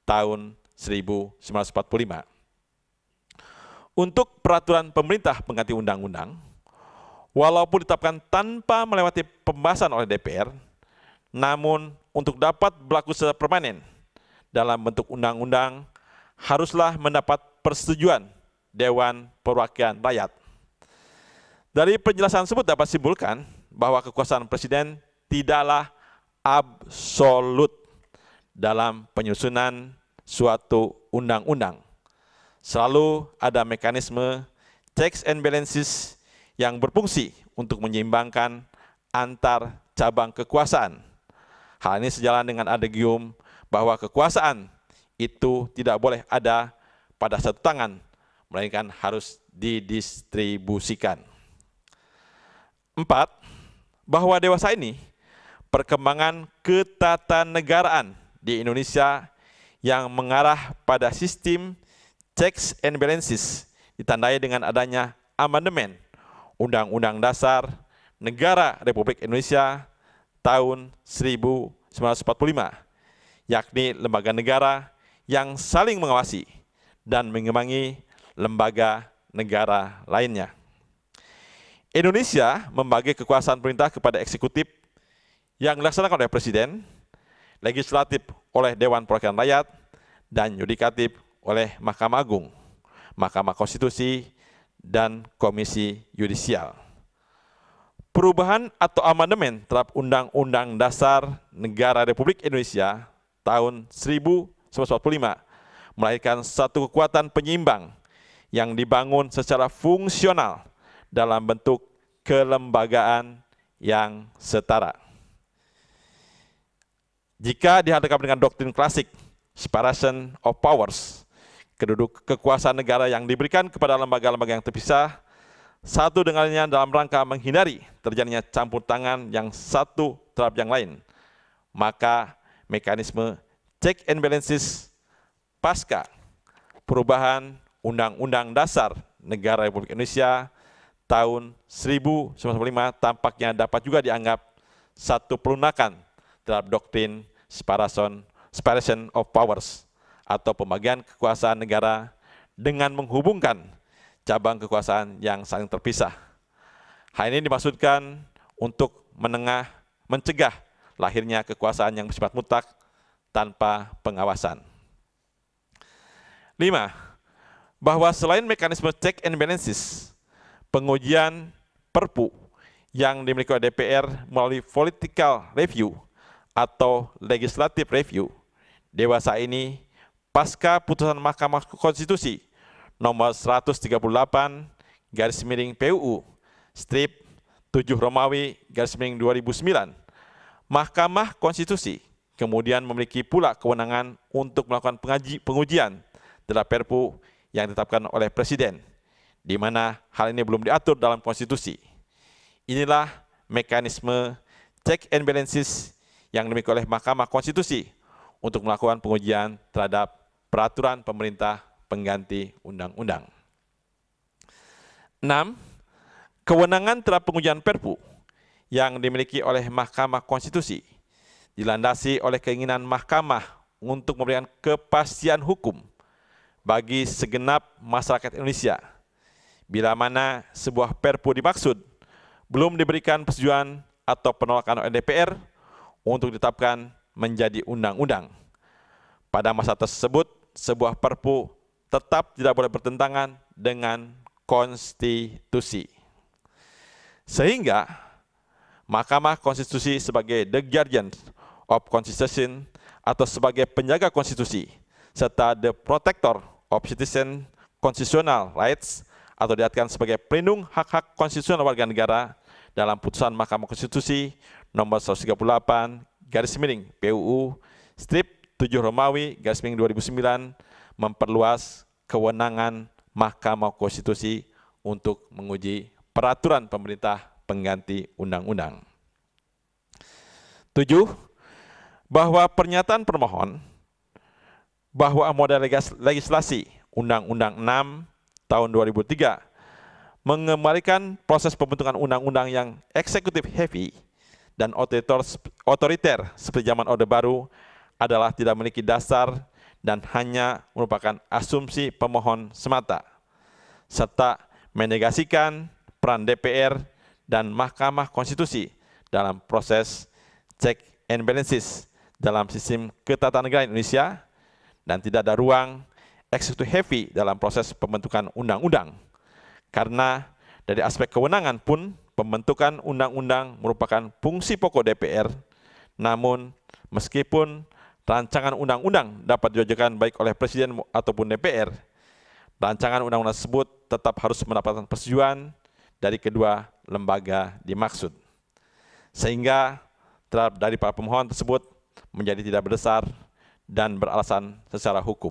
tahun 1945. Untuk peraturan pemerintah pengganti undang-undang, walaupun ditetapkan tanpa melewati pembahasan oleh DPR, namun untuk dapat berlaku secara permanen dalam bentuk undang-undang haruslah mendapat persetujuan Dewan Perwakilan Rakyat. Dari penjelasan tersebut dapat simpulkan bahwa kekuasaan Presiden tidaklah absolut dalam penyusunan suatu undang-undang. Selalu ada mekanisme checks and balances yang berfungsi untuk menyeimbangkan antar cabang kekuasaan. Hal ini sejalan dengan adagium bahwa kekuasaan itu tidak boleh ada pada satu tangan, melainkan harus didistribusikan. 4. Bahwa dewasa ini, perkembangan ketatanegaraan di Indonesia yang mengarah pada sistem checks and balances ditandai dengan adanya amandemen Undang-Undang Dasar Negara Republik Indonesia tahun 1945, yakni lembaga negara yang saling mengawasi dan mengimbangi lembaga negara lainnya. Indonesia membagi kekuasaan pemerintah kepada eksekutif yang dilaksanakan oleh Presiden, legislatif oleh Dewan Perwakilan Rakyat, dan yudikatif oleh Mahkamah Agung, Mahkamah Konstitusi, dan Komisi Yudisial. Perubahan atau amandemen terhadap Undang-Undang Dasar Negara Republik Indonesia tahun 1945 melahirkan satu kekuatan penyeimbang yang dibangun secara fungsional dalam bentuk kelembagaan yang setara. Jika dihadapkan dengan doktrin klasik separation of powers, kekuasaan negara yang diberikan kepada lembaga-lembaga yang terpisah satu dengan lainnya dalam rangka menghindari terjadinya campur tangan yang satu terhadap yang lain, maka mekanisme check and balances pasca perubahan Undang-Undang Dasar Negara Republik Indonesia tahun 1945 tampaknya dapat juga dianggap satu pelunakan terhadap doktrin separation of powers atau pembagian kekuasaan negara dengan menghubungkan cabang kekuasaan yang saling terpisah. Hal ini dimaksudkan untuk mencegah lahirnya kekuasaan yang bersifat mutlak tanpa pengawasan. 5. Bahwa selain mekanisme check and balances, pengujian Perpu yang dimiliki oleh DPR melalui political review atau legislative review, dewasa ini pasca putusan Mahkamah Konstitusi nomor 138/PUU strip 7 Romawi /2009, Mahkamah Konstitusi kemudian memiliki pula kewenangan untuk melakukan pengujian terhadap Perpu yang ditetapkan oleh Presiden, di mana hal ini belum diatur dalam konstitusi. Inilah mekanisme check and balances yang dimiliki oleh Mahkamah Konstitusi untuk melakukan pengujian terhadap peraturan pemerintah pengganti undang-undang. 6. Kewenangan terhadap pengujian Perpu yang dimiliki oleh Mahkamah Konstitusi dilandasi oleh keinginan Mahkamah untuk memberikan kepastian hukum bagi segenap masyarakat Indonesia, bila mana sebuah Perpu dimaksud belum diberikan persetujuan atau penolakan oleh DPR untuk ditetapkan menjadi undang-undang. Pada masa tersebut, sebuah Perpu tetap tidak boleh bertentangan dengan konstitusi. Sehingga Mahkamah Konstitusi sebagai the guardian of constitution atau sebagai penjaga konstitusi, serta the protector of citizen constitutional rights atau diartikan sebagai pelindung hak-hak konstitusional warga negara dalam putusan Mahkamah Konstitusi nomor 138/PUU strip 7 Romawi /2009 memperluas kewenangan Mahkamah Konstitusi untuk menguji peraturan pemerintah pengganti undang-undang. 7. Bahwa pernyataan permohon bahwa model legislasi Undang-Undang 6 tahun 2003 mengembalikan proses pembentukan undang-undang yang eksekutif heavy dan otoriter seperti zaman Orde Baru adalah tidak memiliki dasar dan hanya merupakan asumsi pemohon semata, serta menegasikan peran DPR dan Mahkamah Konstitusi dalam proses check and balances dalam sistem ketatanegaraan Indonesia, dan tidak ada ruang executive heavy dalam proses pembentukan undang-undang. Karena dari aspek kewenangan pun, pembentukan undang-undang merupakan fungsi pokok DPR, namun meskipun rancangan undang-undang dapat diajukan baik oleh Presiden ataupun DPR, rancangan undang-undang tersebut tetap harus mendapatkan persetujuan dari kedua lembaga dimaksud. Sehingga dari para pemohon tersebut menjadi tidak berdasar dan beralasan secara hukum.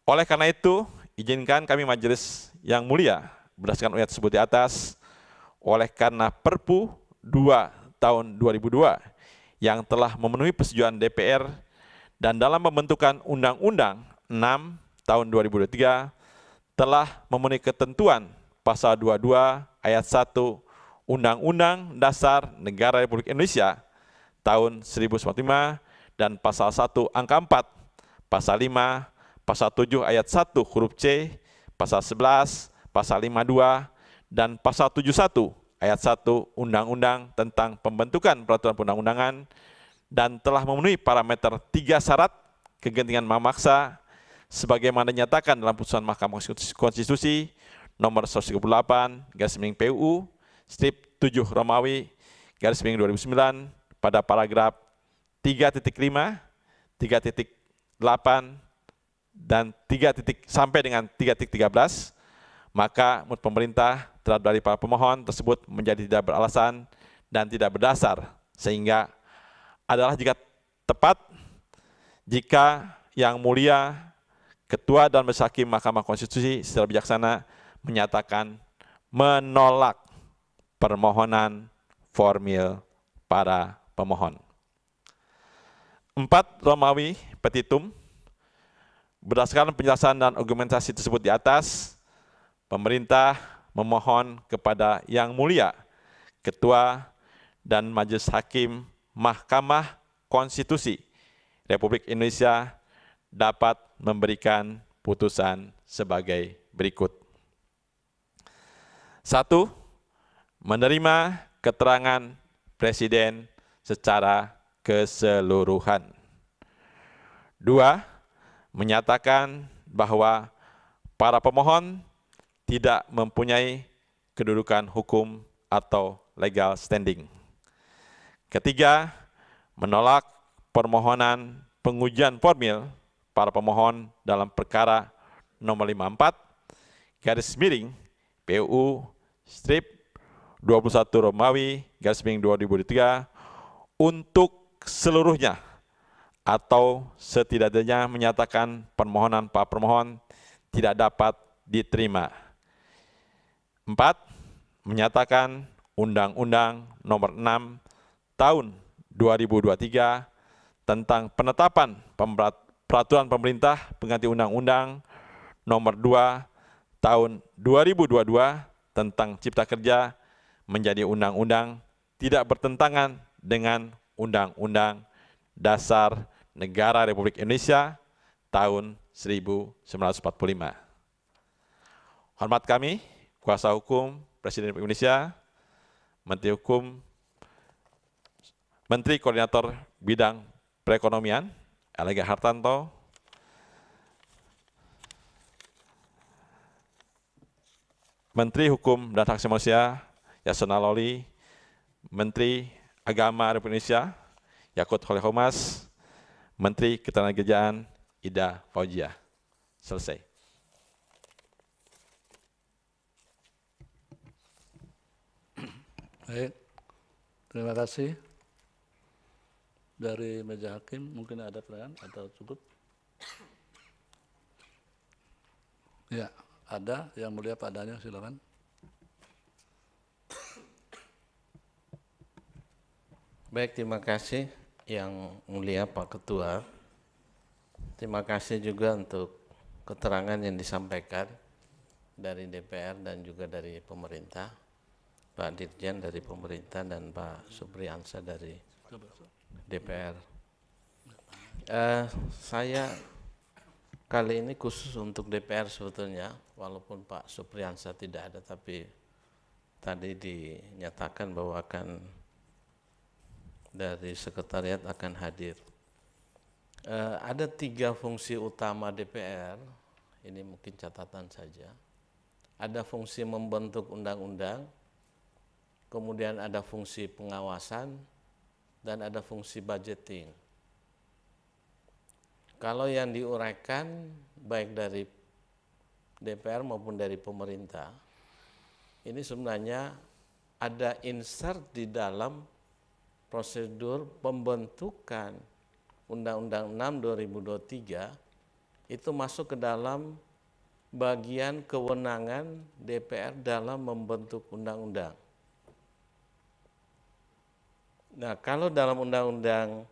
Oleh karena itu, izinkan kami majelis yang mulia berdasarkan ayat tersebut di atas, oleh karena Perpu 2 tahun 2002 yang telah memenuhi persetujuan DPR dan dalam pembentukan Undang-Undang 6 tahun 2023 telah memenuhi ketentuan pasal 22 ayat 1 Undang-Undang Dasar Negara Republik Indonesia tahun 1945 dan pasal 1 angka 4, pasal 5, pasal 7 ayat 1 huruf C, pasal 11, pasal 52, dan pasal 71 ayat 1 Undang-Undang tentang pembentukan peraturan perundang-undangan, dan telah memenuhi parameter 3 syarat kegentingan memaksa sebagaimana dinyatakan dalam putusan Mahkamah Konstitusi nomor 138/PUU strip 7 Romawi /2009 pada paragraf 3.5, 3.8, dan 3 sampai dengan 3.13, maka menurut pemerintah terhadap dari para pemohon tersebut menjadi tidak beralasan dan tidak berdasar, sehingga adalah jika tepat jika yang mulia Ketua dan Majelis Hakim Mahkamah Konstitusi secara bijaksana menyatakan menolak permohonan formil para pemohon. 4 Romawi Petitum. Berdasarkan penjelasan dan argumentasi tersebut di atas, pemerintah memohon kepada Yang Mulia Ketua dan Majelis Hakim Mahkamah Konstitusi Republik Indonesia dapat memberikan putusan sebagai berikut. 1. Menerima keterangan Presiden secara keseluruhan. 2. Menyatakan bahwa para pemohon tidak mempunyai kedudukan hukum atau legal standing. Ketiga, menolak permohonan pengujian formil para pemohon dalam perkara nomor 54 PUU strip 21 Romawi /2003 untuk seluruhnya atau setidaknya menyatakan permohonan para pemohon tidak dapat diterima. 4. Menyatakan Undang-Undang Nomor 6 Tahun 2023 tentang penetapan peraturan pemerintah pengganti Undang-Undang Nomor 2 Tahun 2022 tentang Cipta Kerja menjadi undang-undang tidak bertentangan dengan Undang-Undang Dasar Negara Republik Indonesia tahun 1945. Hormat kami, kuasa hukum Presiden Republik Indonesia, Menteri Koordinator Bidang Perekonomian, Erlangga Hartarto, Menteri Hukum dan Hak Asasi Manusia, Yasona Lawli, Menteri Agama Republik Indonesia, Yakut Khalil Qomas, Menteri Ketenagakerjaan, Ida Fauzia. Selesai. Baik, terima kasih. Dari meja hakim mungkin ada pertanyaan atau cukup? Ya, ada. Yang mulia Pak Daniel, silakan. Baik, terima kasih Yang Mulia Pak Ketua. Terima kasih juga untuk keterangan yang disampaikan dari DPR dan juga dari pemerintah, Pak Dirjen dari pemerintah dan Pak Supriyansa dari DPR. Saya kali ini khusus untuk DPR sebetulnya, walaupun Pak Supriyansa tidak ada, tapi tadi dinyatakan bahwa akan dari sekretariat akan hadir. Ada 3 fungsi utama DPR, ini mungkin catatan saja. Ada fungsi membentuk undang-undang, kemudian ada fungsi pengawasan, dan ada fungsi budgeting. Kalau yang diuraikan baik dari DPR maupun dari pemerintah, ini sebenarnya ada insert di dalam prosedur pembentukan Undang-Undang 6 2023 itu masuk ke dalam bagian kewenangan DPR dalam membentuk undang-undang. Nah, kalau dalam Undang-Undang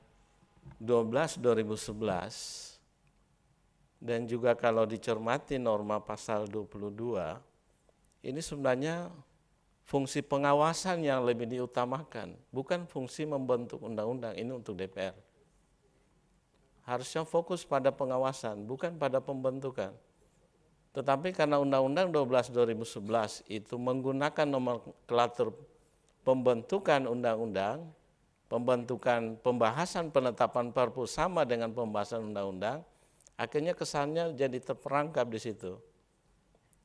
12 2011 dan juga kalau dicermati norma pasal 22, ini sebenarnya fungsi pengawasan yang lebih diutamakan, bukan fungsi membentuk undang-undang. Ini untuk DPR. Harusnya fokus pada pengawasan, bukan pada pembentukan. Tetapi karena Undang-Undang 12 2011 itu menggunakan nomenklatur pembentukan undang-undang, pembentukan pembahasan penetapan Perpu sama dengan pembahasan undang-undang, akhirnya kesannya jadi terperangkap di situ.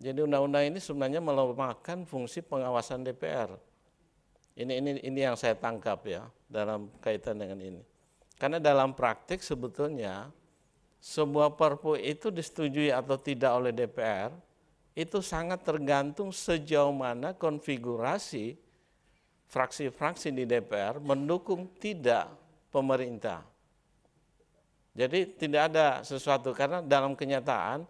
Jadi undang-undang ini sebenarnya melemahkan fungsi pengawasan DPR. Ini yang saya tangkap ya dalam kaitan dengan ini. Karena dalam praktik sebetulnya sebuah Perpu itu disetujui atau tidak oleh DPR itu sangat tergantung sejauh mana konfigurasi fraksi-fraksi di DPR mendukung tidak pemerintah. Jadi tidak ada sesuatu, karena dalam kenyataan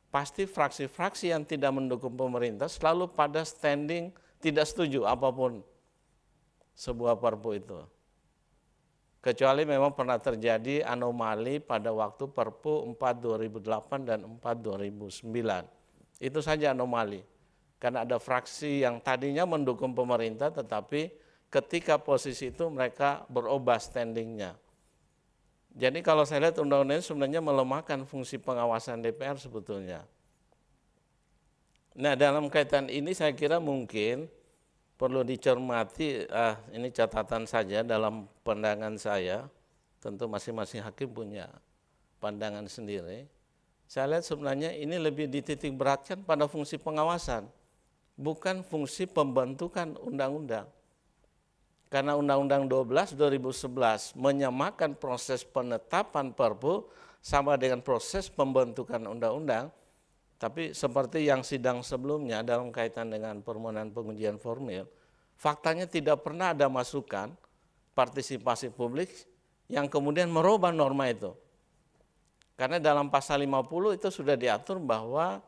pasti fraksi-fraksi yang tidak mendukung pemerintah selalu pada standing tidak setuju apapun sebuah Perpu itu. Kecuali memang pernah terjadi anomali pada waktu Perpu 4 2008 dan 4 2009. Itu saja anomali. Karena ada fraksi yang tadinya mendukung pemerintah tetapi ketika posisi itu mereka berubah standingnya. Jadi kalau saya lihat undang-undang ini sebenarnya melemahkan fungsi pengawasan DPR sebetulnya. Nah, dalam kaitan ini saya kira mungkin perlu dicermati, ini catatan saja dalam pandangan saya, tentu masing-masing hakim punya pandangan sendiri. Saya lihat sebenarnya ini lebih dititik beratkan pada fungsi pengawasan, bukan fungsi pembentukan undang-undang. Karena Undang-Undang 12 2011 menyamakan proses penetapan Perpu sama dengan proses pembentukan undang-undang, tapi seperti yang sidang sebelumnya dalam kaitan dengan permohonan pengujian formil, faktanya tidak pernah ada masukan partisipasi publik yang kemudian merubah norma itu. Karena dalam pasal 50 itu sudah diatur bahwa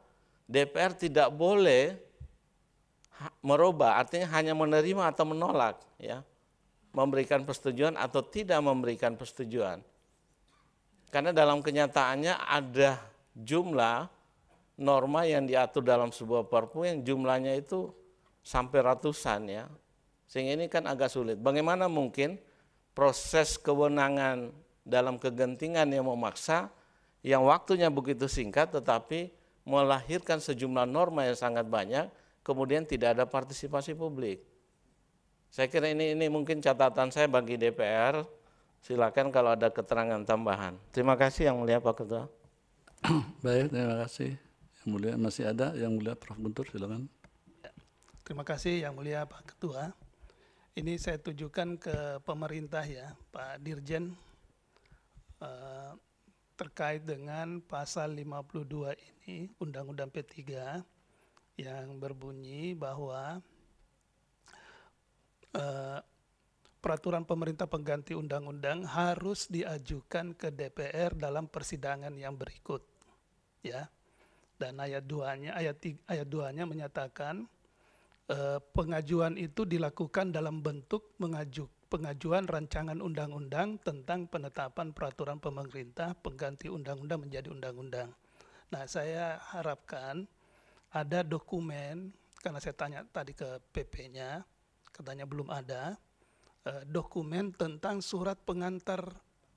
DPR tidak boleh merubah, artinya hanya menerima atau menolak, ya, memberikan persetujuan atau tidak memberikan persetujuan. Karena dalam kenyataannya ada jumlah norma yang diatur dalam sebuah Perpu yang jumlahnya itu sampai ratusan, ya. Sehingga ini kan agak sulit. Bagaimana mungkin proses kewenangan dalam kegentingan yang memaksa, yang waktunya begitu singkat tetapi melahirkan sejumlah norma yang sangat banyak, kemudian tidak ada partisipasi publik. Saya kira ini mungkin catatan saya bagi DPR. Silakan kalau ada keterangan tambahan. Terima kasih Yang Mulia Pak Ketua. Baik, terima kasih. Yang Mulia masih ada, Yang Mulia Prof. Guntur, silakan. Terima kasih Yang Mulia Pak Ketua. Ini saya tujukan ke pemerintah, ya, Pak Dirjen, terkait dengan pasal 52 ini Undang-Undang P3 yang berbunyi bahwa peraturan pemerintah pengganti undang-undang harus diajukan ke DPR dalam persidangan yang berikut, ya. Dan ayat 2-nya menyatakan pengajuan itu dilakukan dalam bentuk pengajuan rancangan undang-undang tentang penetapan peraturan pemerintah pengganti undang-undang menjadi undang-undang. Nah, saya harapkan ada dokumen, karena saya tanya tadi ke PP-nya, katanya belum ada, dokumen tentang surat pengantar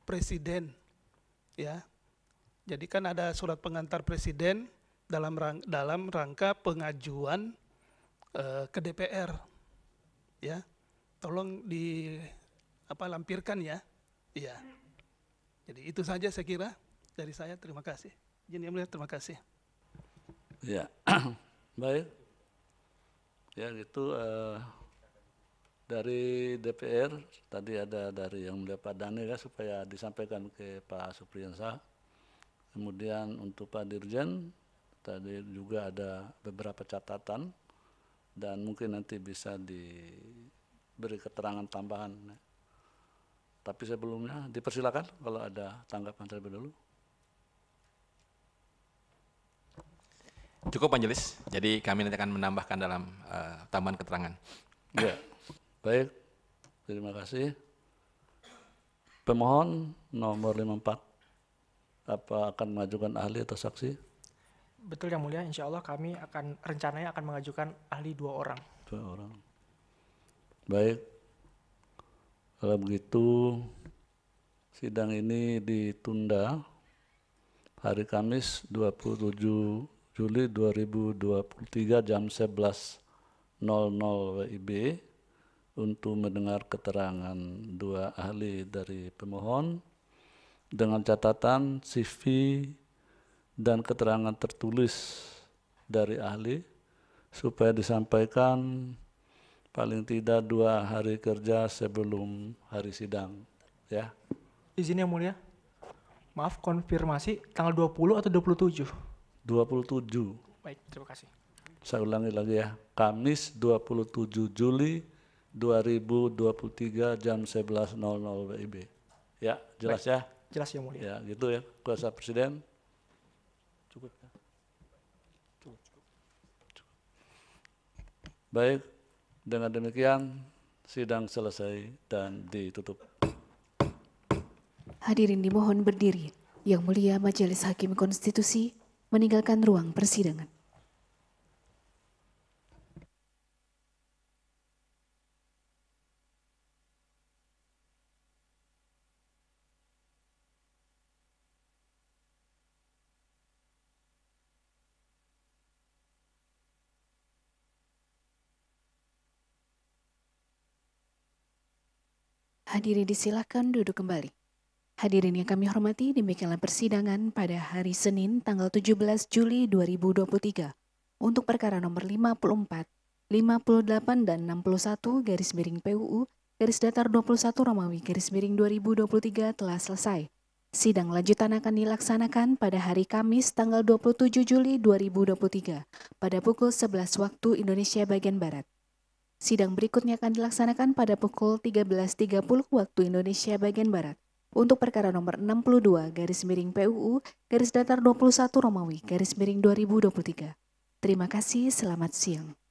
presiden, ya. Jadi kan ada surat pengantar presiden dalam rangka pengajuan ke DPR, ya. Tolong lampirkan, ya. Iya. Jadi itu saja saya kira dari saya. Terima kasih. Izin Yang Mulia, terima kasih. Ya, baik. Ya, gitu. Dari DPR tadi ada dari Yang Mulia Pak Daniel, ya, supaya disampaikan ke Pak Supriyansa. Kemudian untuk Pak Dirjen tadi juga ada beberapa catatan dan mungkin nanti bisa diberi keterangan tambahan. Tapi sebelumnya dipersilakan kalau ada tanggapan terlebih dahulu. Cukup Majelis, jadi kami nanti akan menambahkan dalam tambahan keterangan. Ya. Baik, terima kasih. Pemohon nomor 54, apa akan mengajukan ahli atau saksi? Betul Yang Mulia, insya Allah kami rencananya akan mengajukan ahli 2 orang. 2 orang. Baik, kalau begitu sidang ini ditunda hari Kamis 27 Juli 2023 jam 11.00 WIB. Untuk mendengar keterangan 2 ahli dari pemohon dengan catatan CV dan keterangan tertulis dari ahli supaya disampaikan paling tidak 2 hari kerja sebelum hari sidang, ya. Izin Yang Mulia, maaf konfirmasi tanggal 20 atau 27? 27. Baik, terima kasih. Saya ulangi lagi, ya. Kamis 27 Juli 2023 jam 11.00 WIB. Ya, jelas. Baik, ya? Jelas Yang Mulia. Ya, gitu ya, kuasa Presiden. Cukup, ya? Cukup. Baik, dengan demikian sidang selesai dan ditutup. Hadirin dimohon berdiri. Yang Mulia Majelis Hakim Konstitusi meninggalkan ruang persidangan. Hadirin disilakan duduk kembali. Hadirin yang kami hormati, demikianlah persidangan pada hari Senin tanggal 17 Juli 2023 untuk perkara nomor 54, 58 dan 61 garis miring PUU garis datar 21 Romawi garis miring 2023 telah selesai. Sidang lanjutan akan dilaksanakan pada hari Kamis tanggal 27 Juli 2023 pada pukul 11 waktu Indonesia bagian Barat. Sidang berikutnya akan dilaksanakan pada pukul 13.30 waktu Indonesia bagian Barat untuk perkara nomor 62 garis miring PUU garis datar 21 Romawi garis miring 2023. Terima kasih, selamat siang.